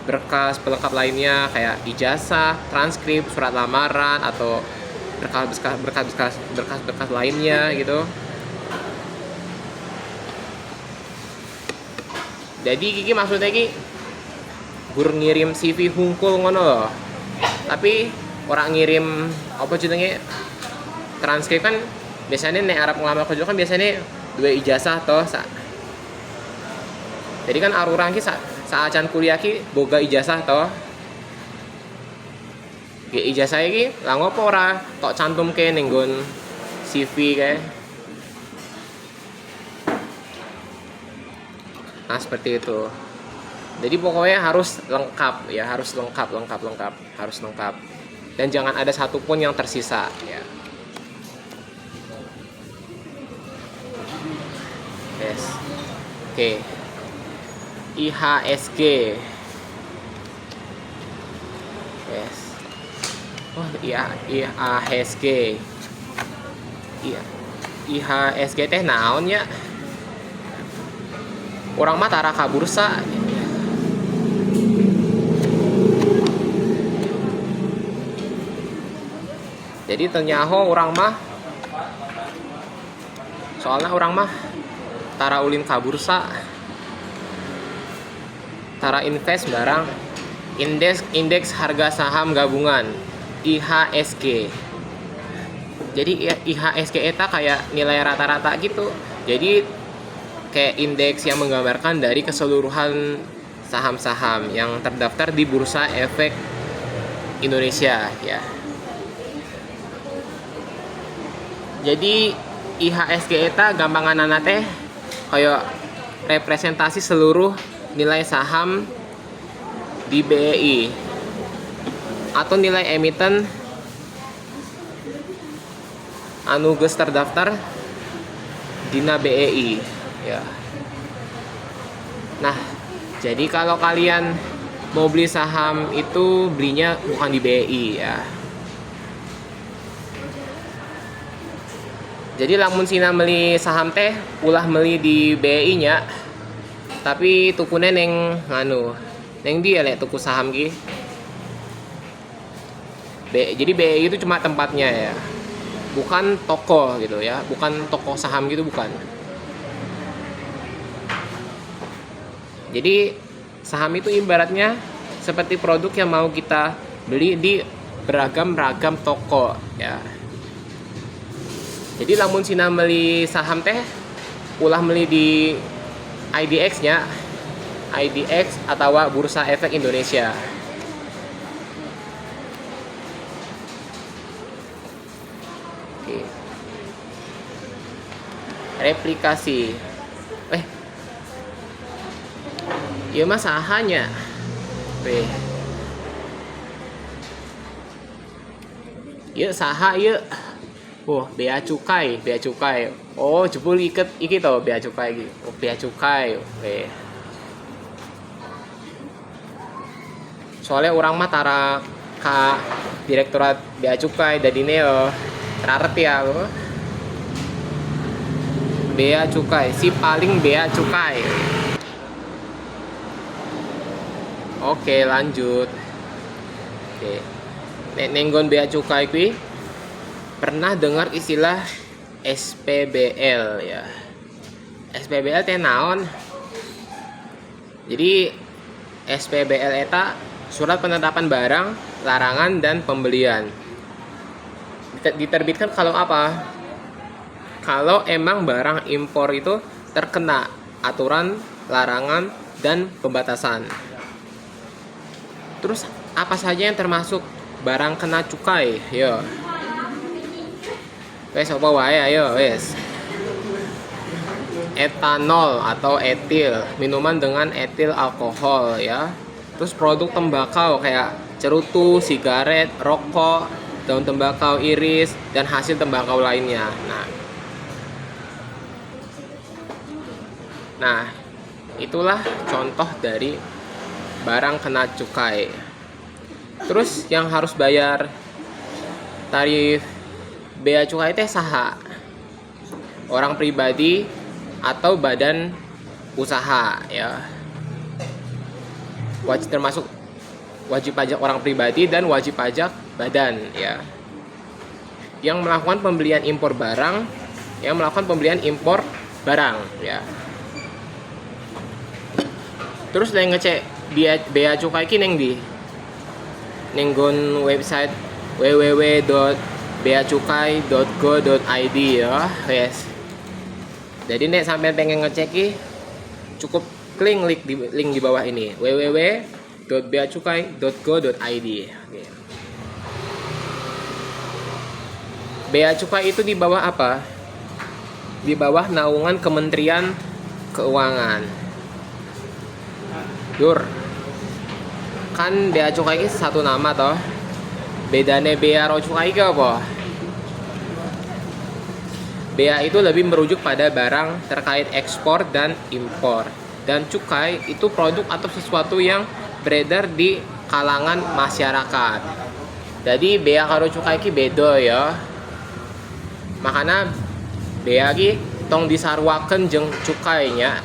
berkas pelengkap lainnya kayak ijazah, transkrip, surat lamaran atau berkas lainnya gitu. Jadi Kiki maksudnya gur ngirim CV hungkul ngono loh. Tapi orang ngirim apa jenenge transkrip kan biasanya nek arep ngelamar kerja kan biasanya 2 ijazah toh. Jadi kan arurang ki saacan kuliah ki boga ijazah toh. Ijazah iki lah ngopo ora tok cantumke ning nggon CV kae. Nah, seperti itu. Jadi pokoknya harus lengkap ya, harus lengkap. Dan jangan ada satupun yang tersisa ya. Yes. Oke. IHSG. Yes. Oh iya, IHSG. Iya. IHSG teh naon ya? Urang mah tara ka bursa. Jadi ternyaho orang mah, soalnya orang mah tara ulin ka bursa, tara invest barang indeks harga saham gabungan IHSG. Jadi IHSG eta kayak nilai rata-rata gitu. Jadi kayak indeks yang menggambarkan dari keseluruhan saham-saham yang terdaftar di Bursa Efek Indonesia ya. Jadi IHSG eta gampanganana teh kayak representasi seluruh nilai saham di BEI atau nilai emiten anu geus terdaftar dina BEI ya. Nah, jadi kalau kalian mau beli saham itu belinya bukan di BEI ya. Jadi lamun sina beli saham teh ulah beli di BEI nya. Tapi tukune neng neng dia lek tuku saham ki. Jadi BEI itu cuma tempatnya ya. Bukan toko gitu ya, bukan toko saham gitu bukan. Jadi saham itu ibaratnya seperti produk yang mau kita beli di beragam toko ya. Jadi lamun sina beli saham teh ulah beli di IDX nya, IDX atau Bursa Efek Indonesia. Oke. Replikasi. Ieu mah sahanya. Ieu saha ieu? Oh, bea cukai. Oh, jebul iki to bea cukai iki. Oh, bea cukai. Oke. Soalnya orang mah tara ka Direktorat Bea Cukai dadine yo teraret ya. Bea cukai, si paling bea cukai. Oke, lanjut. Oke. Nek nenggon bea cukai kuwi pernah dengar istilah SPBL ya. SPBL teh naon? Jadi SPBL eta surat penetapan barang, larangan dan pembelian. Diterbitkan kalau apa? Kalau emang barang impor itu terkena aturan, larangan dan pembatasan. Terus apa saja yang termasuk barang kena cukai? Yo. Wes apa wae ayo wes. Etanol atau etil, minuman dengan etil alkohol ya. Terus produk tembakau kayak cerutu, sigaret, rokok, daun tembakau iris dan hasil tembakau lainnya. Nah, itulah contoh dari barang kena cukai. Terus yang harus bayar tarif bea cukai teh saha? Orang pribadi atau badan usaha ya. Termasuk wajib pajak orang pribadi dan wajib pajak badan ya. Yang melakukan pembelian impor barang, yang melakukan pembelian impor barang ya. Terus lain ngecek bea cukai ki neng di nenggon website www.beacukai.go.id ya, yes. Jadi nek sampai pengen ngecek ki cukup klik link di bawah ini www.beacukai.go.id. Oke. Bea cukai itu di bawah apa? Di bawah naungan Kementerian Keuangan. Dur. Kan bea cukai ini satu nama toh. Bedane bea cukai ke apa? Bea itu lebih merujuk pada barang terkait ekspor dan impor. Dan cukai itu produk atau sesuatu yang beredar di kalangan masyarakat. Jadi bea karo cukai ki beda ya. Makanya bea ki tong disarwaken jeung cukainya.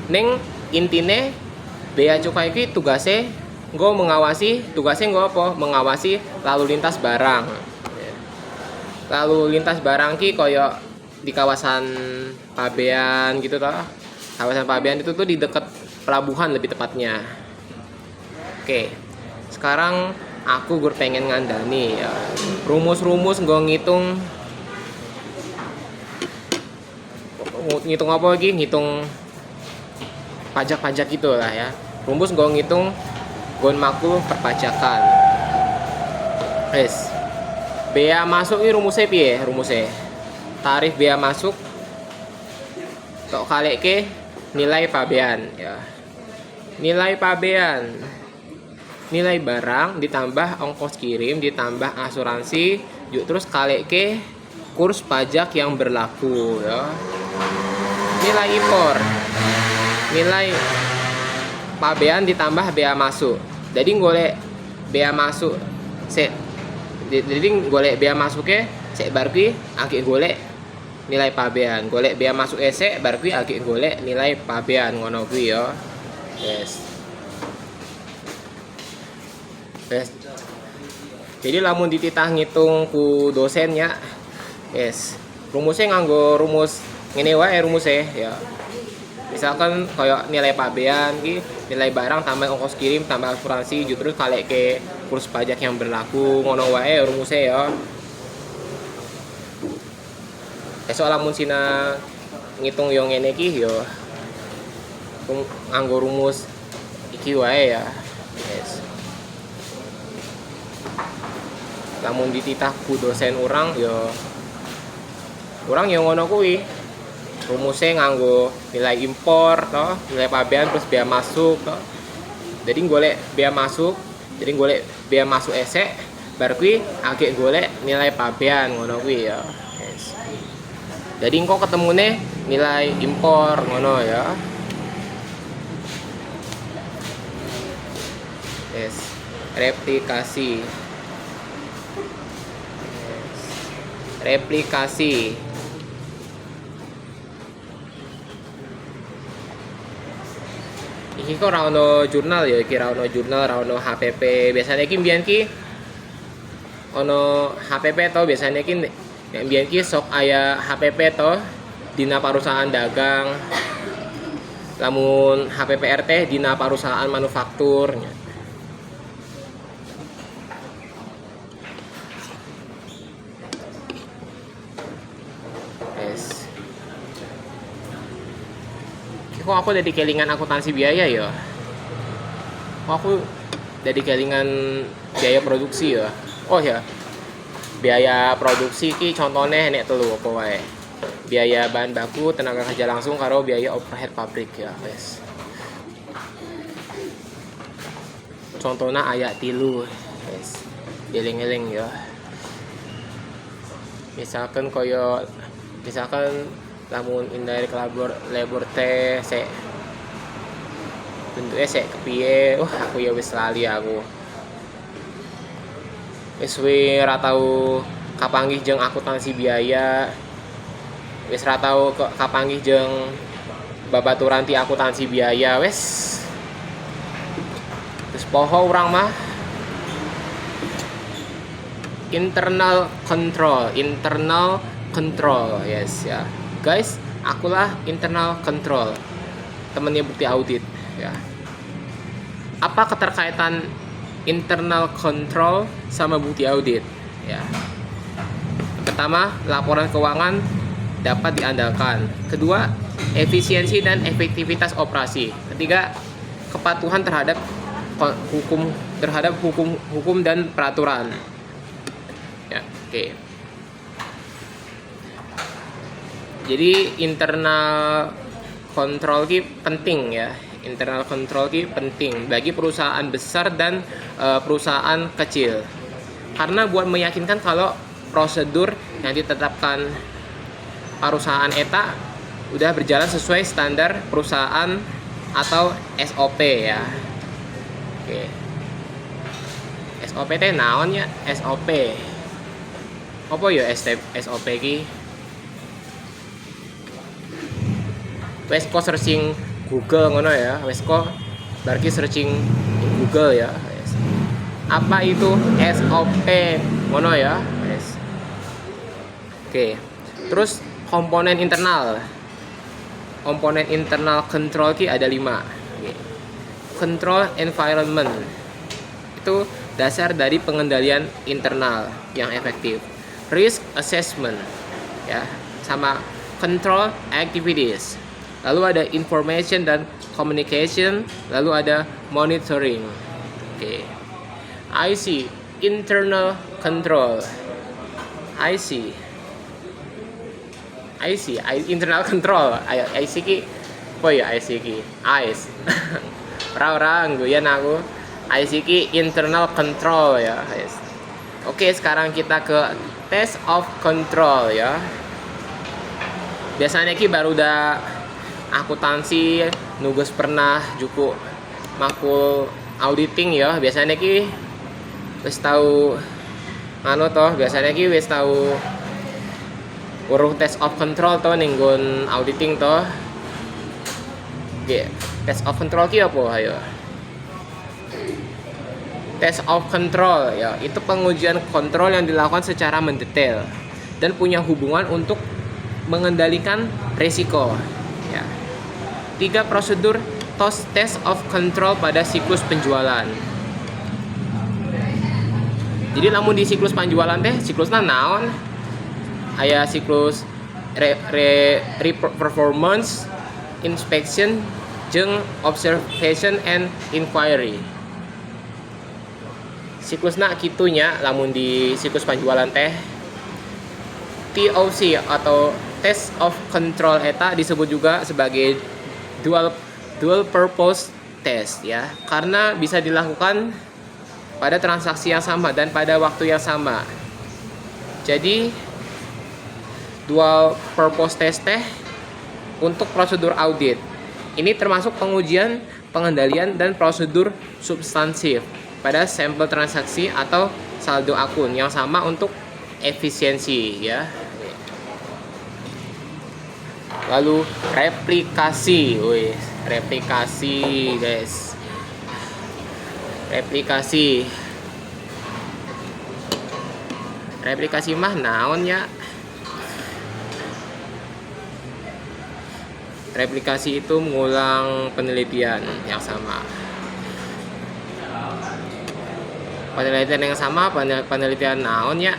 Ning intine bea cukai ki tugasnya apa? Mengawasi lalu lintas barang. Lalu lintas barang ki koyo di kawasan Pabean gitu toh. Kawasan Pabean itu tuh di dekat pelabuhan lebih tepatnya. Oke. Sekarang aku gue pengen ngandani ya. Rumus-rumus gue ngitung apa lagi? Ngitung pajak-pajak gitu lah ya. Rumus gue ngitung gon makul perpajakan. Wes. Bea masuk ini rumusnya piye? Rumusnya tarif bea masuk tok kali ke nilai pabean ya. Nilai pabean, nilai barang ditambah ongkos kirim ditambah asuransi yuk terus kali ke kurs pajak yang berlaku ya. Nilai impor, nilai pabean ditambah bea masuk. Jadi golek bea masuk jadi golek bea masuknya sek bar kuwi akeh golek nilai pabean, golek bea masuk esek bar kuwi akeh golek nilai pabean ngono kuwi ya. Yes. Jadi lamun dititah ngitung ku dosennya, yes. Rumusnya nganggo rumus ngene wae rumusnya ya. Misalkan kayak nilai pabean ki, nilai barang tambah ongkos kirim tambah asuransi terus kali ke kurs pajak yang berlaku ngono wae rumusnya ya. Esok lamun sina ngitung yo ngene iki yo nganggo rumus iki wae ya. Yes. Lamun dititah ku dosen orang yo ngono kuwi. Rumusnya nganggo nilai impor toh, nilai pabean terus bea masuk toh. Jadi golek bea masuk, jadi golek bea masuk esek bar kuwi akeh golek nilai pabean ngono kuwi ya. Yes. Jadi engko ketemune nilai impor ngono ya. Yes. Replikasi. Yes. Replikasi. Iki kok ra ono jurnal ya, iki ra ono jurnal, ra ono HPP. Biasanya iki mbiyen ki ono HPP to, biasanya ki nek mbiyen ki sok aya HPP to Dina Parusahaan Dagang. Lamun HPP RT Dina Parusahaan Manufaktur. Kok aku dari kelingan akuntansi biaya ya? Kok aku dari kelingan biaya produksi ya? Oh ya, biaya produksi ki contohnya nek telu apa wae. Biaya bahan baku, tenaga kerja langsung karo biaya overhead pabrik ya, wes. Contohnya ayat tilu, wes. Eling-eling ya. Misalkan lamun indirect labor teh sek bentuknya sek kepiye aku ya wis lali aku wis ra tau kapanggih jeung akuntansi biaya wis ra tau kapanggih jeung babaturan ti akuntansi biaya wis poho urang mah internal control yes ya. Guys, akulah internal control, temennya bukti audit ya. Apa keterkaitan internal control sama bukti audit ya? Pertama, laporan keuangan dapat diandalkan. Kedua, efisiensi dan efektivitas operasi. Ketiga, kepatuhan terhadap hukum dan peraturan. Ya, oke. Jadi internal control ki penting ya. Internal control ki penting bagi perusahaan besar dan perusahaan kecil. Karena buat meyakinkan kalau prosedur yang ditetapkan perusahaan ETA udah berjalan sesuai standar perusahaan atau SOP ya. Oke. SOP teh naon ya? SOP. Apa ya SOP ki? Wes kok searching Google ngono ya. Wes kok berarti searching di Google ya. Yes. Apa itu SOP ngono ya? Yes. Oke. Terus komponen internal. Komponen internal control ki ada 5. Oke. Control environment. Itu dasar dari pengendalian internal yang efektif. Risk assessment ya, sama control activities. Lalu ada information dan communication, lalu ada monitoring. Oke. IC, internal control. IC, internal control. IC ki apa ya IC ki? ICE. Orang-orang guyan aku. IC ki internal control ya, guys. Oke, sekarang kita ke test of control ya. Biasanya ki baru udah akuntansi nugas pernah juku makul auditing ya. Biasanya ki wis tahu anu toh, biasanya ki wis tahu urung test of control toh ninggon auditing toh. Oke, test of control ki apa ayo? Test of control ya, itu pengujian kontrol yang dilakukan secara mendetail dan punya hubungan untuk mengendalikan risiko ya. 3 prosedur test of control pada siklus penjualan. Jadi namun di siklus penjualan teh siklusnya naon? Aya siklus performance, inspection, jeung observation and inquiry. Siklusna kitunya lamun di siklus penjualan teh TOC atau test of control eta disebut juga sebagai dual purpose test ya, karena bisa dilakukan pada transaksi yang sama dan pada waktu yang sama. Jadi dual purpose test teh untuk prosedur audit. Ini termasuk pengujian, pengendalian dan prosedur substansif pada sampel transaksi atau saldo akun yang sama untuk efisiensi ya. Lalu replikasi, replikasi guys. Replikasi mah naon ya? Replikasi itu mengulang penelitian yang sama. Penelitian yang sama, penelitian naon ya?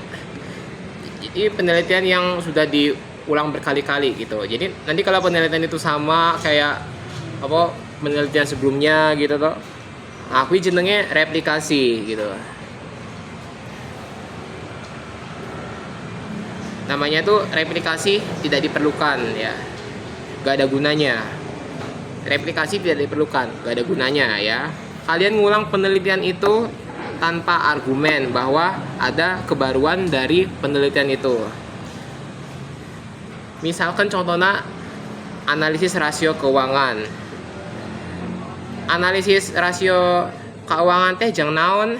Jadi penelitian yang sudah diulang berkali-kali gitu. Jadi nanti kalau penelitian itu sama kayak apa penelitian sebelumnya gitu toh, aku jenenge replikasi gitu. Namanya tuh replikasi tidak diperlukan ya, gak ada gunanya. Replikasi tidak diperlukan, gak ada gunanya ya. Kalian ngulang penelitian itu tanpa argumen bahwa ada kebaruan dari penelitian itu. Misalkan contohnya analisis rasio keuangan. Analisis rasio keuangan teh jang naon?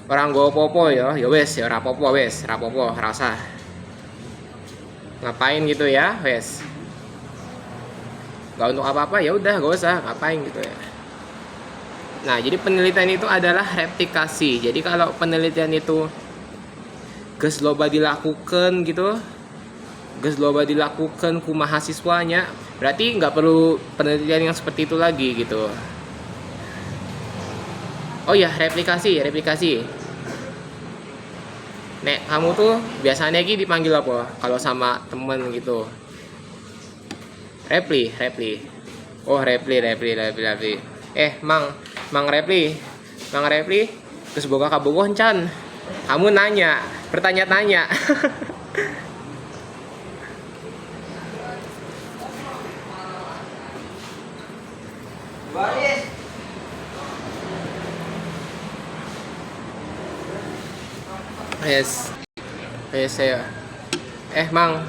Orang go popo ya wes ya rapopo wes, rapopo rasa. Ngapain gitu ya, wes. Gak untuk apa-apa ya udah gak usah ngapain gitu ya. Nah, jadi penelitian itu adalah replikasi. Jadi kalau penelitian itu geus loba dilakukan gitu, geus loba dilakukan ku mahasiswanya, berarti nggak perlu penelitian yang seperti itu lagi gitu. Oh ya, replikasi. Nek, kamu tuh biasanya ki dipanggil apa? Kalau sama temen gitu. Repli. Oh, repli. Mang Repli, terus boga kabogoh can. Kamu nanya, bertanya-tanya. Yes saya. Mang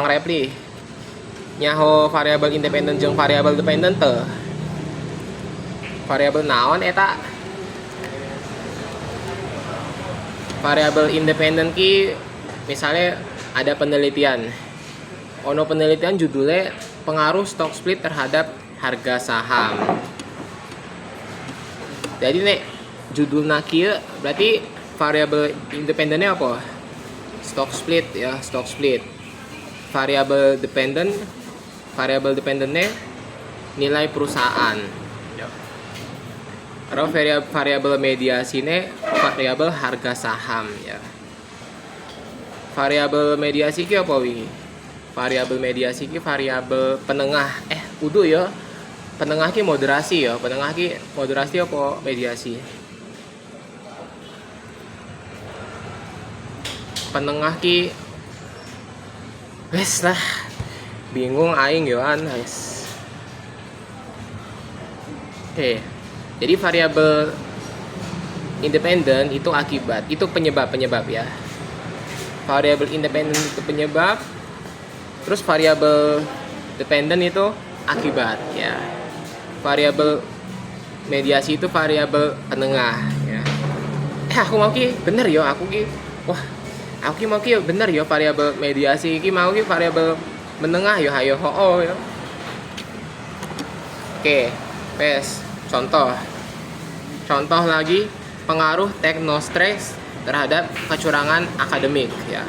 Repli. nyaho variabel independen jeung variabel dependen teh. Variabel naon eta? Variabel independen ki misalnya ada penelitian. Ono penelitian judulnya pengaruh stock split terhadap harga saham. Jadi nek judulna kieu berarti variabel independennya apa? Stock split ya, stock split. Variabel dependennya nilai perusahaan. Kalau variabel mediasinya variabel harga saham ya. Variabel mediasi ki apa wi? Variabel mediasi ki variabel penengah. Udah ya. Penengah ki moderasi ya. Penengah ki moderasi apa mediasi? Penengah ki wes lah. Bingung aing yoan guys. Oke. Jadi variabel independen itu akibat, itu penyebab ya. Variabel independen itu penyebab, terus variabel dependen itu akibat ya. Variabel mediasi itu variabel penengah ya. Aku mau ki bener yo, aku mau ki bener yo variabel mediasi ki mau ki variabel menengah yo hayo ho yo. Oke, pes contoh lagi pengaruh teknostress terhadap kecurangan akademik ya.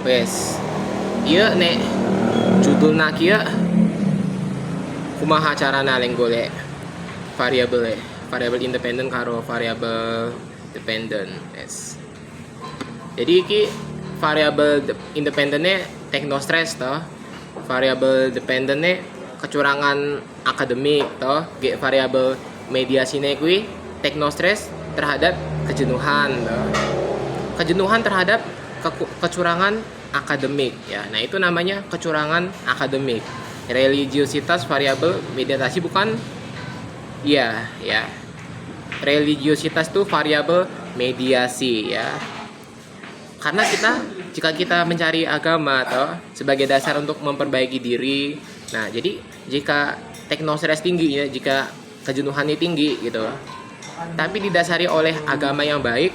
Wes, ieu nek judulna kieu kumaha carana leng golek variabel independen karo variabel dependen. Yes. Jadi iki variabel independennya teknostress toh, variabel dependennya kecurangan akademik toh, variabel mediasine kuwi teknostress terhadap kejenuhan toh. Kejenuhan terhadap kecurangan akademik ya. Nah, itu namanya kecurangan akademik. Religiositas variabel mediasi bukan ya. Religiositas itu variabel mediasi ya. Karena jika kita mencari agama toh sebagai dasar untuk memperbaiki diri. Nah, jadi jika teknostress tinggi ya, jika kejenuhannya tinggi gitu, tapi didasari oleh agama yang baik,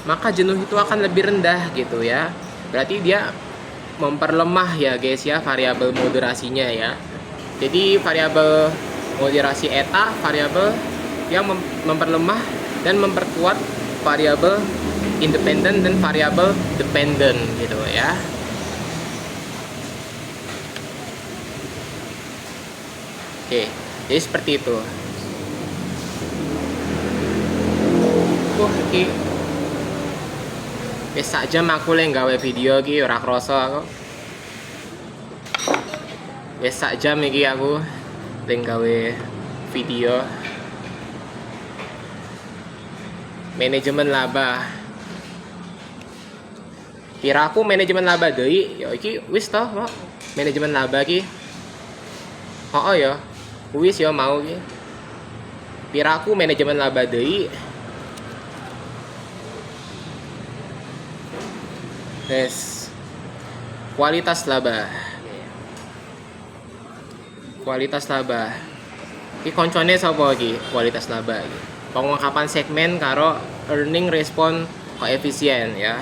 maka jenuh itu akan lebih rendah gitu ya. Berarti dia memperlemah ya guys ya variabel moderasinya ya. Jadi variabel moderasi eta variabel yang memperlemah dan memperkuat variabel independen dan variabel dependen gitu ya. Oke, jadi seperti itu. Iki wis sak jam aku lek gawe video iki ora krasa aku. Wis sak jam iki aku lek gawe video. Manajemen laba. Piraku manajemen laba deui, ya iki wis toh, Pak. Manajemen laba iki. Oh ya. Wis ya mau iki. Piraku manajemen laba deui. Yes. Kualitas laba. Kualitas laba. Iki koncone sapa iki? Kualitas laba iki. Pengungkapan segmen karo earning respon koefisien ya.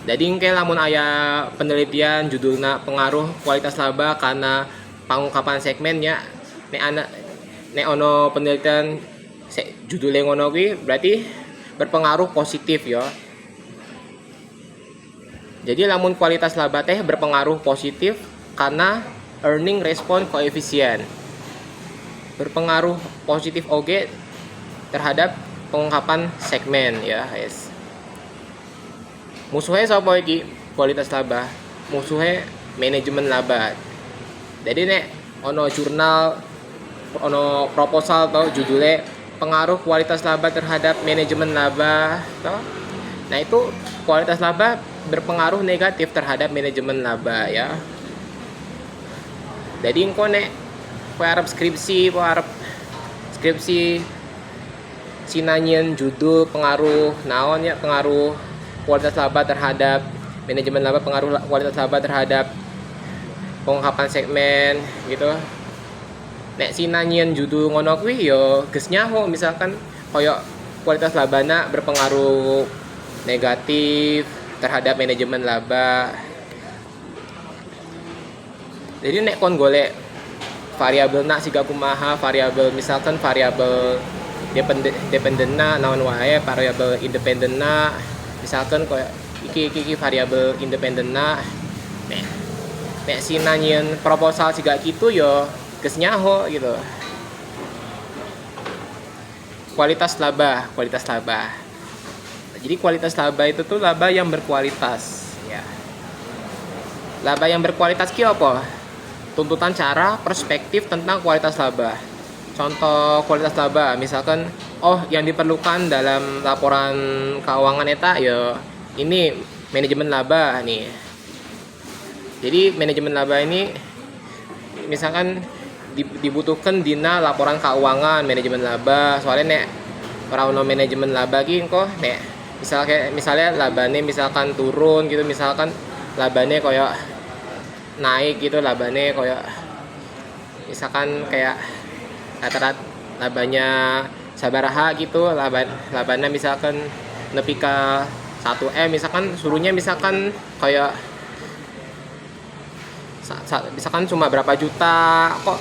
Jadi engke lamun aya penelitian judulna pengaruh kualitas laba karena pengungkapan segmennya nek ono penelitian judulnya ngono kuwi berarti berpengaruh positif ya. Jadi lamun kualitas laba teh berpengaruh positif karena earning respon koefisien. Berpengaruh positif oge terhadap pengungkapan segmen ya, guys. Musuhnya sapa iki? Kualitas laba. Musuhnya manajemen laba. Jadi nek ono jurnal ono proposal tau judulnya pengaruh kualitas laba terhadap manajemen laba tau. Nah, itu kualitas laba berpengaruh negatif terhadap manajemen laba ya. Jadi engko nek kowe arep skripsi sinanyen judul pengaruh naon ya, pengaruh kualitas laba terhadap manajemen laba, pengaruh kualitas laba terhadap pengungkapan segmen gitu. Nek sinanyen judul ngono kuwi ya geus nyaho, misalkan koyo kualitas labana berpengaruh negatif terhadap manajemen laba. Jadi nek kon golek variabel nak siga kumaha, variabel misalkan variabel dependenna naon wae, variabel independenna misalkan koyo iki variabel independenna. Nek sinanyen proposal siga gitu yo geus nyaho gitu. Kualitas laba. Jadi kualitas laba itu tuh laba yang berkualitas ya. Laba yang berkualitas ki apa? Tuntutan cara perspektif tentang kualitas laba. Contoh kualitas laba misalkan yang diperlukan dalam laporan keuangan eta ya ini manajemen laba nih. Jadi manajemen laba ini misalkan dibutuhkan dina laporan keuangan manajemen laba. Soalnya nek ora ono manajemen laba ki engko nek misalnya labane misalkan turun gitu, misalkan labane koyo naik gitu, labane koyo misalkan kayak rata-rata labanya sabaraha gitu, labana misalkan nepi ka 1M misalkan suruhnya misalkan kayak misalkan cuma berapa juta, kok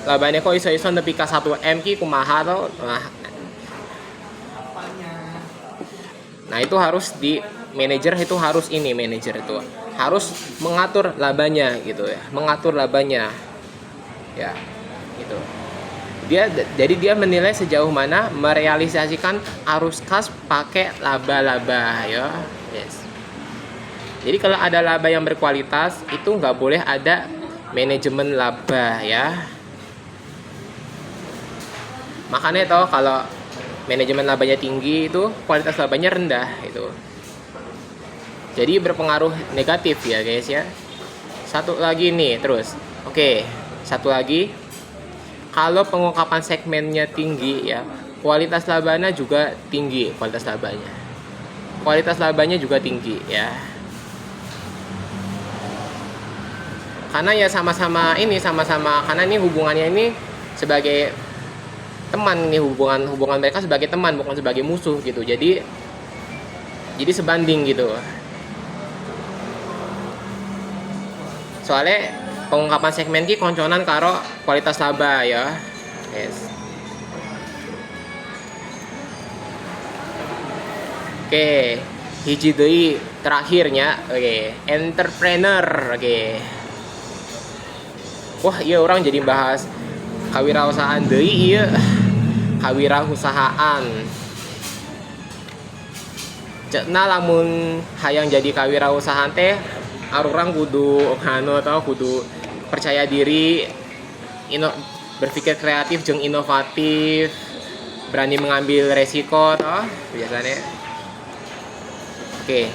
labanya kok iso-iso nepi ka 1M ki kumaha to. Nah itu harus di manajer itu harus harus mengatur labanya gitu ya, mengatur labanya ya gitu. Jadi dia menilai sejauh mana merealisasikan arus kas pakai laba-laba ya. Yes. Jadi kalau ada laba yang berkualitas itu nggak boleh ada manajemen laba ya. Makanya toh kalau manajemen labanya tinggi itu kualitas labanya rendah itu. Jadi berpengaruh negatif ya guys ya. Satu lagi nih terus. Oke, satu lagi. Kalau pengungkapan segmennya tinggi ya, kualitas labanya juga tinggi, kualitas labanya juga tinggi ya. Karena ya sama-sama karena ini hubungannya ini sebagai teman, nih hubungan mereka sebagai teman bukan sebagai musuh gitu. Jadi sebanding gitu. Soalnya pengungkapan segmen ki konconan karo kualitas laba ya. Yes. Oke, hiji deui terakhirnya. Oke, entrepreneur. Oke. Wah, iya orang jadi bahas kawirausahaan deui ieu. Kawirausahaan. Cekna lamun hayang jadi kawirausahaan teh arurang kudu kudu percaya diri, berpikir kreatif jeung inovatif, berani mengambil resiko toh biasanya. Oke.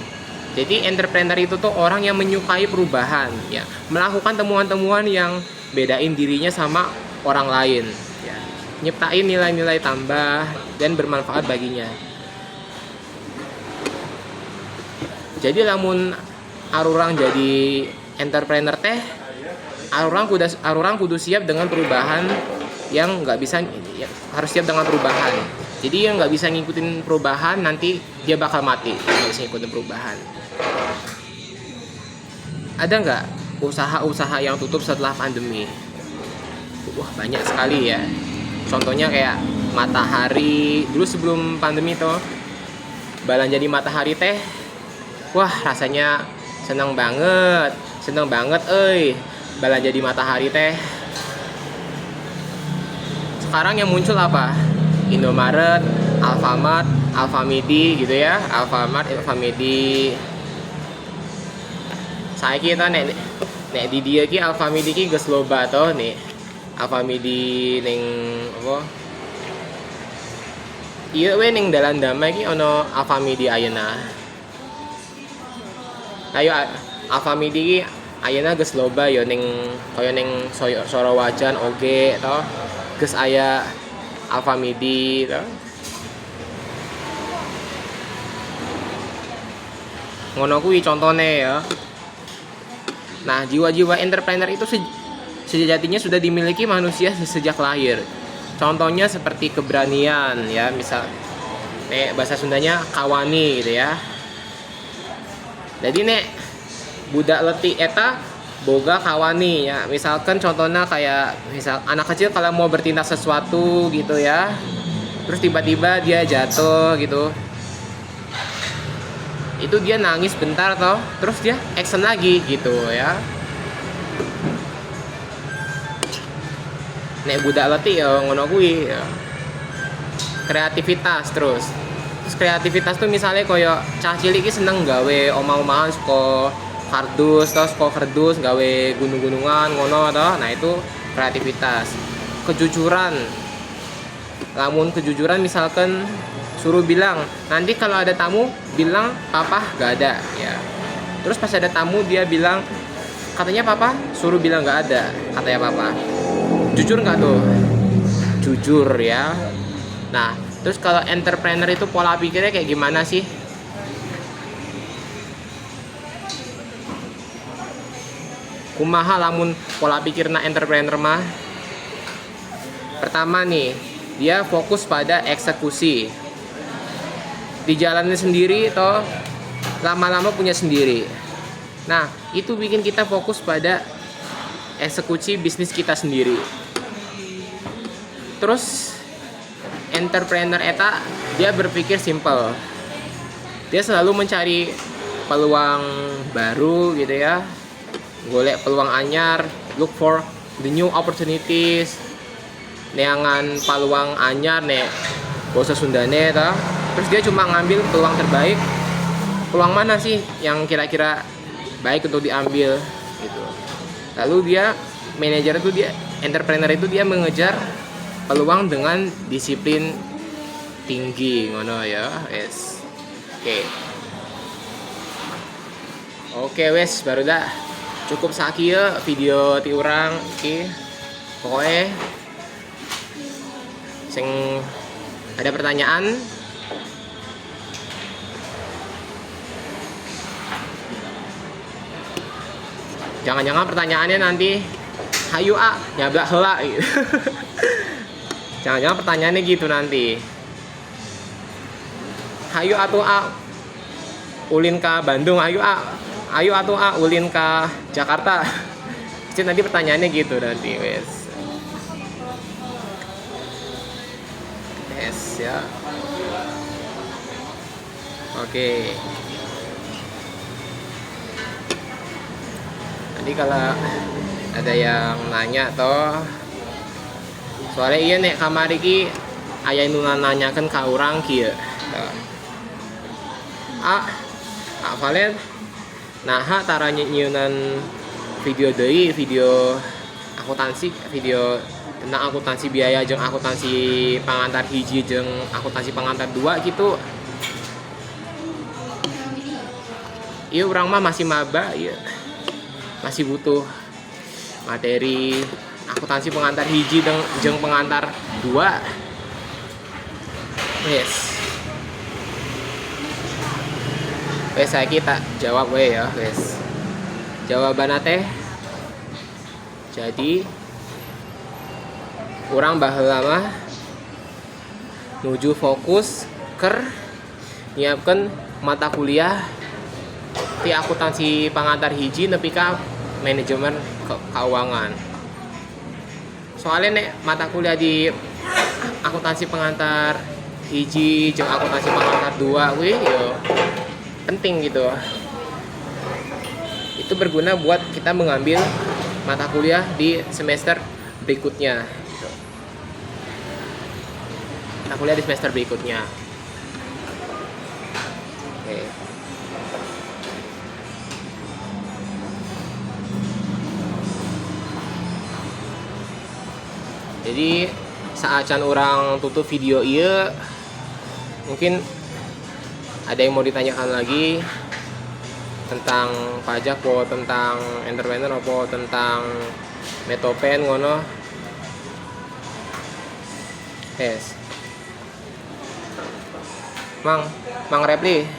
Jadi entrepreneur itu tuh orang yang menyukai perubahan ya, melakukan temuan-temuan yang bedain dirinya sama orang lain ya, nyiptain nilai-nilai tambah dan bermanfaat baginya. Jadi lamun arurang jadi entrepreneur teh arurang kudu siap dengan perubahan yang nggak bisa ya, harus siap dengan perubahan. Jadi yang nggak bisa ngikutin perubahan nanti dia bakal mati, nggak bisa ngikutin perubahan. Ada nggak usaha-usaha yang tutup setelah pandemi? Wah banyak sekali ya. Contohnya kayak Matahari dulu sebelum pandemi tuh, balanja di Matahari teh, wah rasanya seneng banget, balanja di Matahari teh. Sekarang yang muncul apa? Indomaret, Alfamart, Alfamidi gitu ya, Alfamidi. Saya kita nek di dia ki Alfamidi ki geus loba toh nih. Alfamidi ning apa? Iya we ning dalan damai ki ono Alfamidi ayeuna. Ayo Alfamidi ki ayeuna geus loba ya ning kaya ning Sorowajan oge toh. Geus aya Alfamidi toh. Ngono kuwi contone ya. Nah, jiwa-jiwa entrepreneur itu sejatinya sudah dimiliki manusia sejak lahir. Contohnya seperti keberanian ya, misal bahasa Sundanya kawani gitu ya. Jadi budak letih eta boga kawani ya. Misalkan contohnya kayak misal anak kecil kalau mau bertindak sesuatu gitu ya, terus tiba-tiba dia jatuh gitu, itu dia nangis bentar toh, terus dia action lagi gitu ya. Budak letih ya ngono kuwi ya. Kreativitas terus kreativitas tuh misalnya koyo cah cilik iki seneng gawe omah-omahan saka kardus, terus saka kardus gawe gunung-gunungan ngono toh. Nah itu kreativitas. Kejujuran, lamun kejujuran misalkan suruh bilang nanti kalau ada tamu bilang papa gak ada ya, terus pas ada tamu dia bilang katanya papa, suruh bilang gak ada katanya papa. Jujur nggak tuh? Jujur ya. Nah terus kalau entrepreneur itu pola pikirnya kayak gimana sih? Kumaha lamun pola pikirna entrepreneur mah? Pertama nih, dia fokus pada eksekusi. Dijalani sendiri toh lama-lama punya sendiri. Nah itu bikin kita fokus pada eksekusi bisnis kita sendiri. Terus entrepreneur eta dia berpikir simple, dia selalu mencari peluang baru gitu ya, golek peluang anyar, look for the new opportunities, neangan peluang anyar bahasa Sundane ta. Terus dia cuma ngambil peluang terbaik. Peluang mana sih yang kira-kira baik untuk diambil gitu. Lalu dia manajer itu dia entrepreneur itu dia mengejar peluang dengan disiplin tinggi ngono ya. Yes. Oke wes baru dah cukup sakieu video ti urang iki. Pokoke sing ada pertanyaan jangan-jangan pertanyaannya nanti hayu nyablak heula gitu. Jangan-jangan pertanyaannya gitu nanti. Hayu atuh ulin ke Bandung, ayo atuh ulin ke Jakarta. Jadi nanti pertanyaannya gitu nanti wes. Yes ya. Oke. Nanti kalau ada yang nanya toh, soalnya iya kamar iki aya nu nanyakeun ka urang kieu. Valen naha tara nyieun video deui, video akuntansi, video tentang akuntansi biaya jeung akuntansi pangantar hiji jeung akuntansi pangantar 2 gitu. Iya urang mah masih maba ieu. Masih butuh materi akuntansi pengantar hiji jeung pengantar 2. Yes. Wes saya kita jawab we ya, wes. Jawabanna teh jadi urang baheula mah nuju fokus ker nyiapkeun mata kuliah ti akuntansi pangantar hiji nepi ka manajemen keuangan. Soalnya mata kuliah di akuntansi pengantar hiji jeung akuntansi pengantar 2 kuwi yo penting gitu. Itu berguna buat kita mengambil mata kuliah di semester berikutnya. Mata kuliah di semester berikutnya. Oke. Jadi saat orang tutup video ieu mungkin ada yang mau ditanyakan lagi tentang pajak po, tentang entrepreneur po, tentang metopen ngono. Yes. Mang Repli.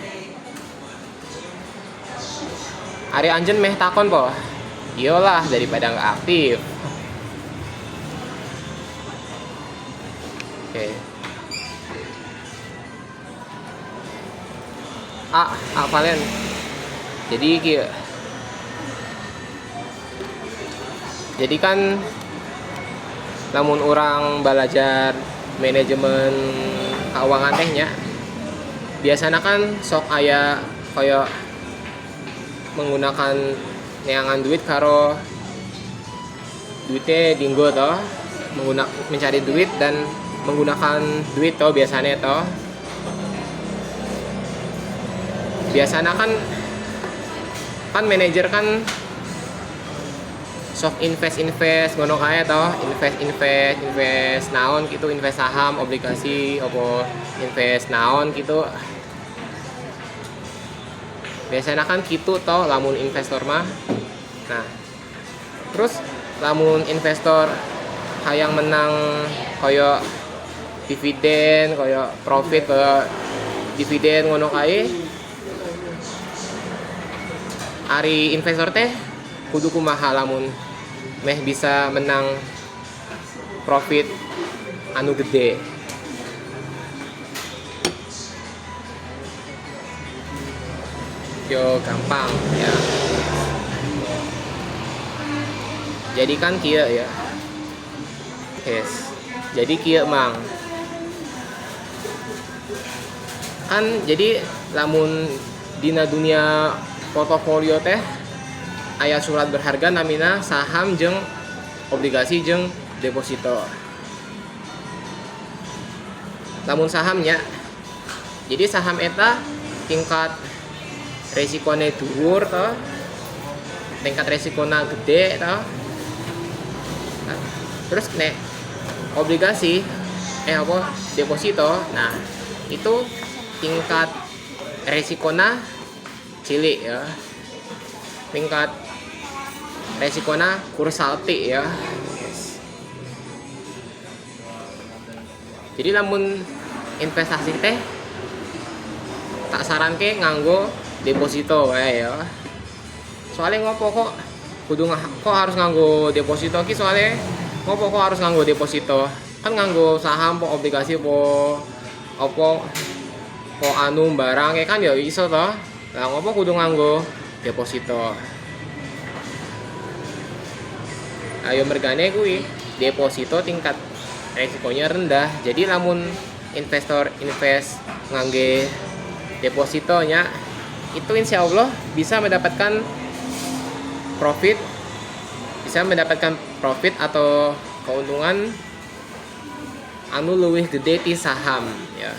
Ari anjen meh takon po. Iyalah daripada nggak aktif. Oke. Valen. Jadi kan namun orang belajar manajemen keuangan tehnya biasanya kan sok aya kayak menggunakan neangan duit karo duitnya dinggo toh mencari duit dan menggunakan duit toh biasanya kan manajer kan sok invest ngono kae toh invest naon gitu, invest saham obligasi opo invest naon gitu biasanya kan gitu toh lamun investor mah. Nah terus lamun investor hayang menang koyo dividen koyo profit koyo dividen ngono kae ari investor teh kudu kumaha lamun meh bisa menang profit anu gede. Yo gampang ya. Jadi kan kieu ya. Yes. Jadi kieu mang. Kan jadi lamun dina dunia portofolio teh aya surat berharga namina saham jeung obligasi jeung deposito. Lamun sahamnya jadi saham eta tingkat resikonya dhuwur toh, tingkat resikonya gede toh. Nah, terus nek obligasi deposito, nah itu tingkat resikonya cilik ya, tingkat resikonya kursalti ya. Jadi lamun investasi teh tak saranke nganggo deposito wae ya. Soalnya ngopo kok harus nganggo deposito ki, soalnya ngopo kok harus nganggo deposito? Kan nganggo saham po obligasi po anu barang kan ya iso toh. Lah ngopo kudu nganggo deposito? Ayo mergane kuwi deposito tingkat resikonya rendah. Jadi lamun investor invest ngangge depositonya itu insya Allah bisa mendapatkan profit atau keuntungan anu luwih gede ti saham ya.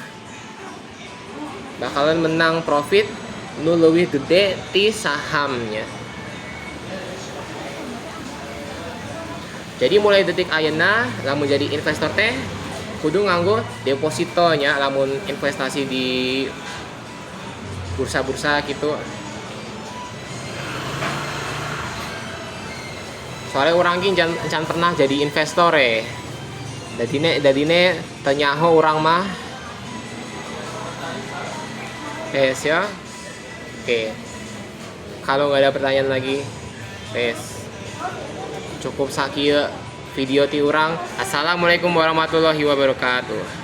Bakalan menang profit nu luwih gede ti sahamnya. Jadi mulai detik ayeuna lamun jadi investor teh kudu nganggo depositonya lamun investasi di bursa-bursa gitu. Soalnya orang ki jangan pernah jadi investor ya. Dadine tanyaho orang mah. Yes ya. Oke. Kalau nggak ada pertanyaan lagi, cukup sakieu video ti urang. Assalamualaikum warahmatullahi wabarakatuh.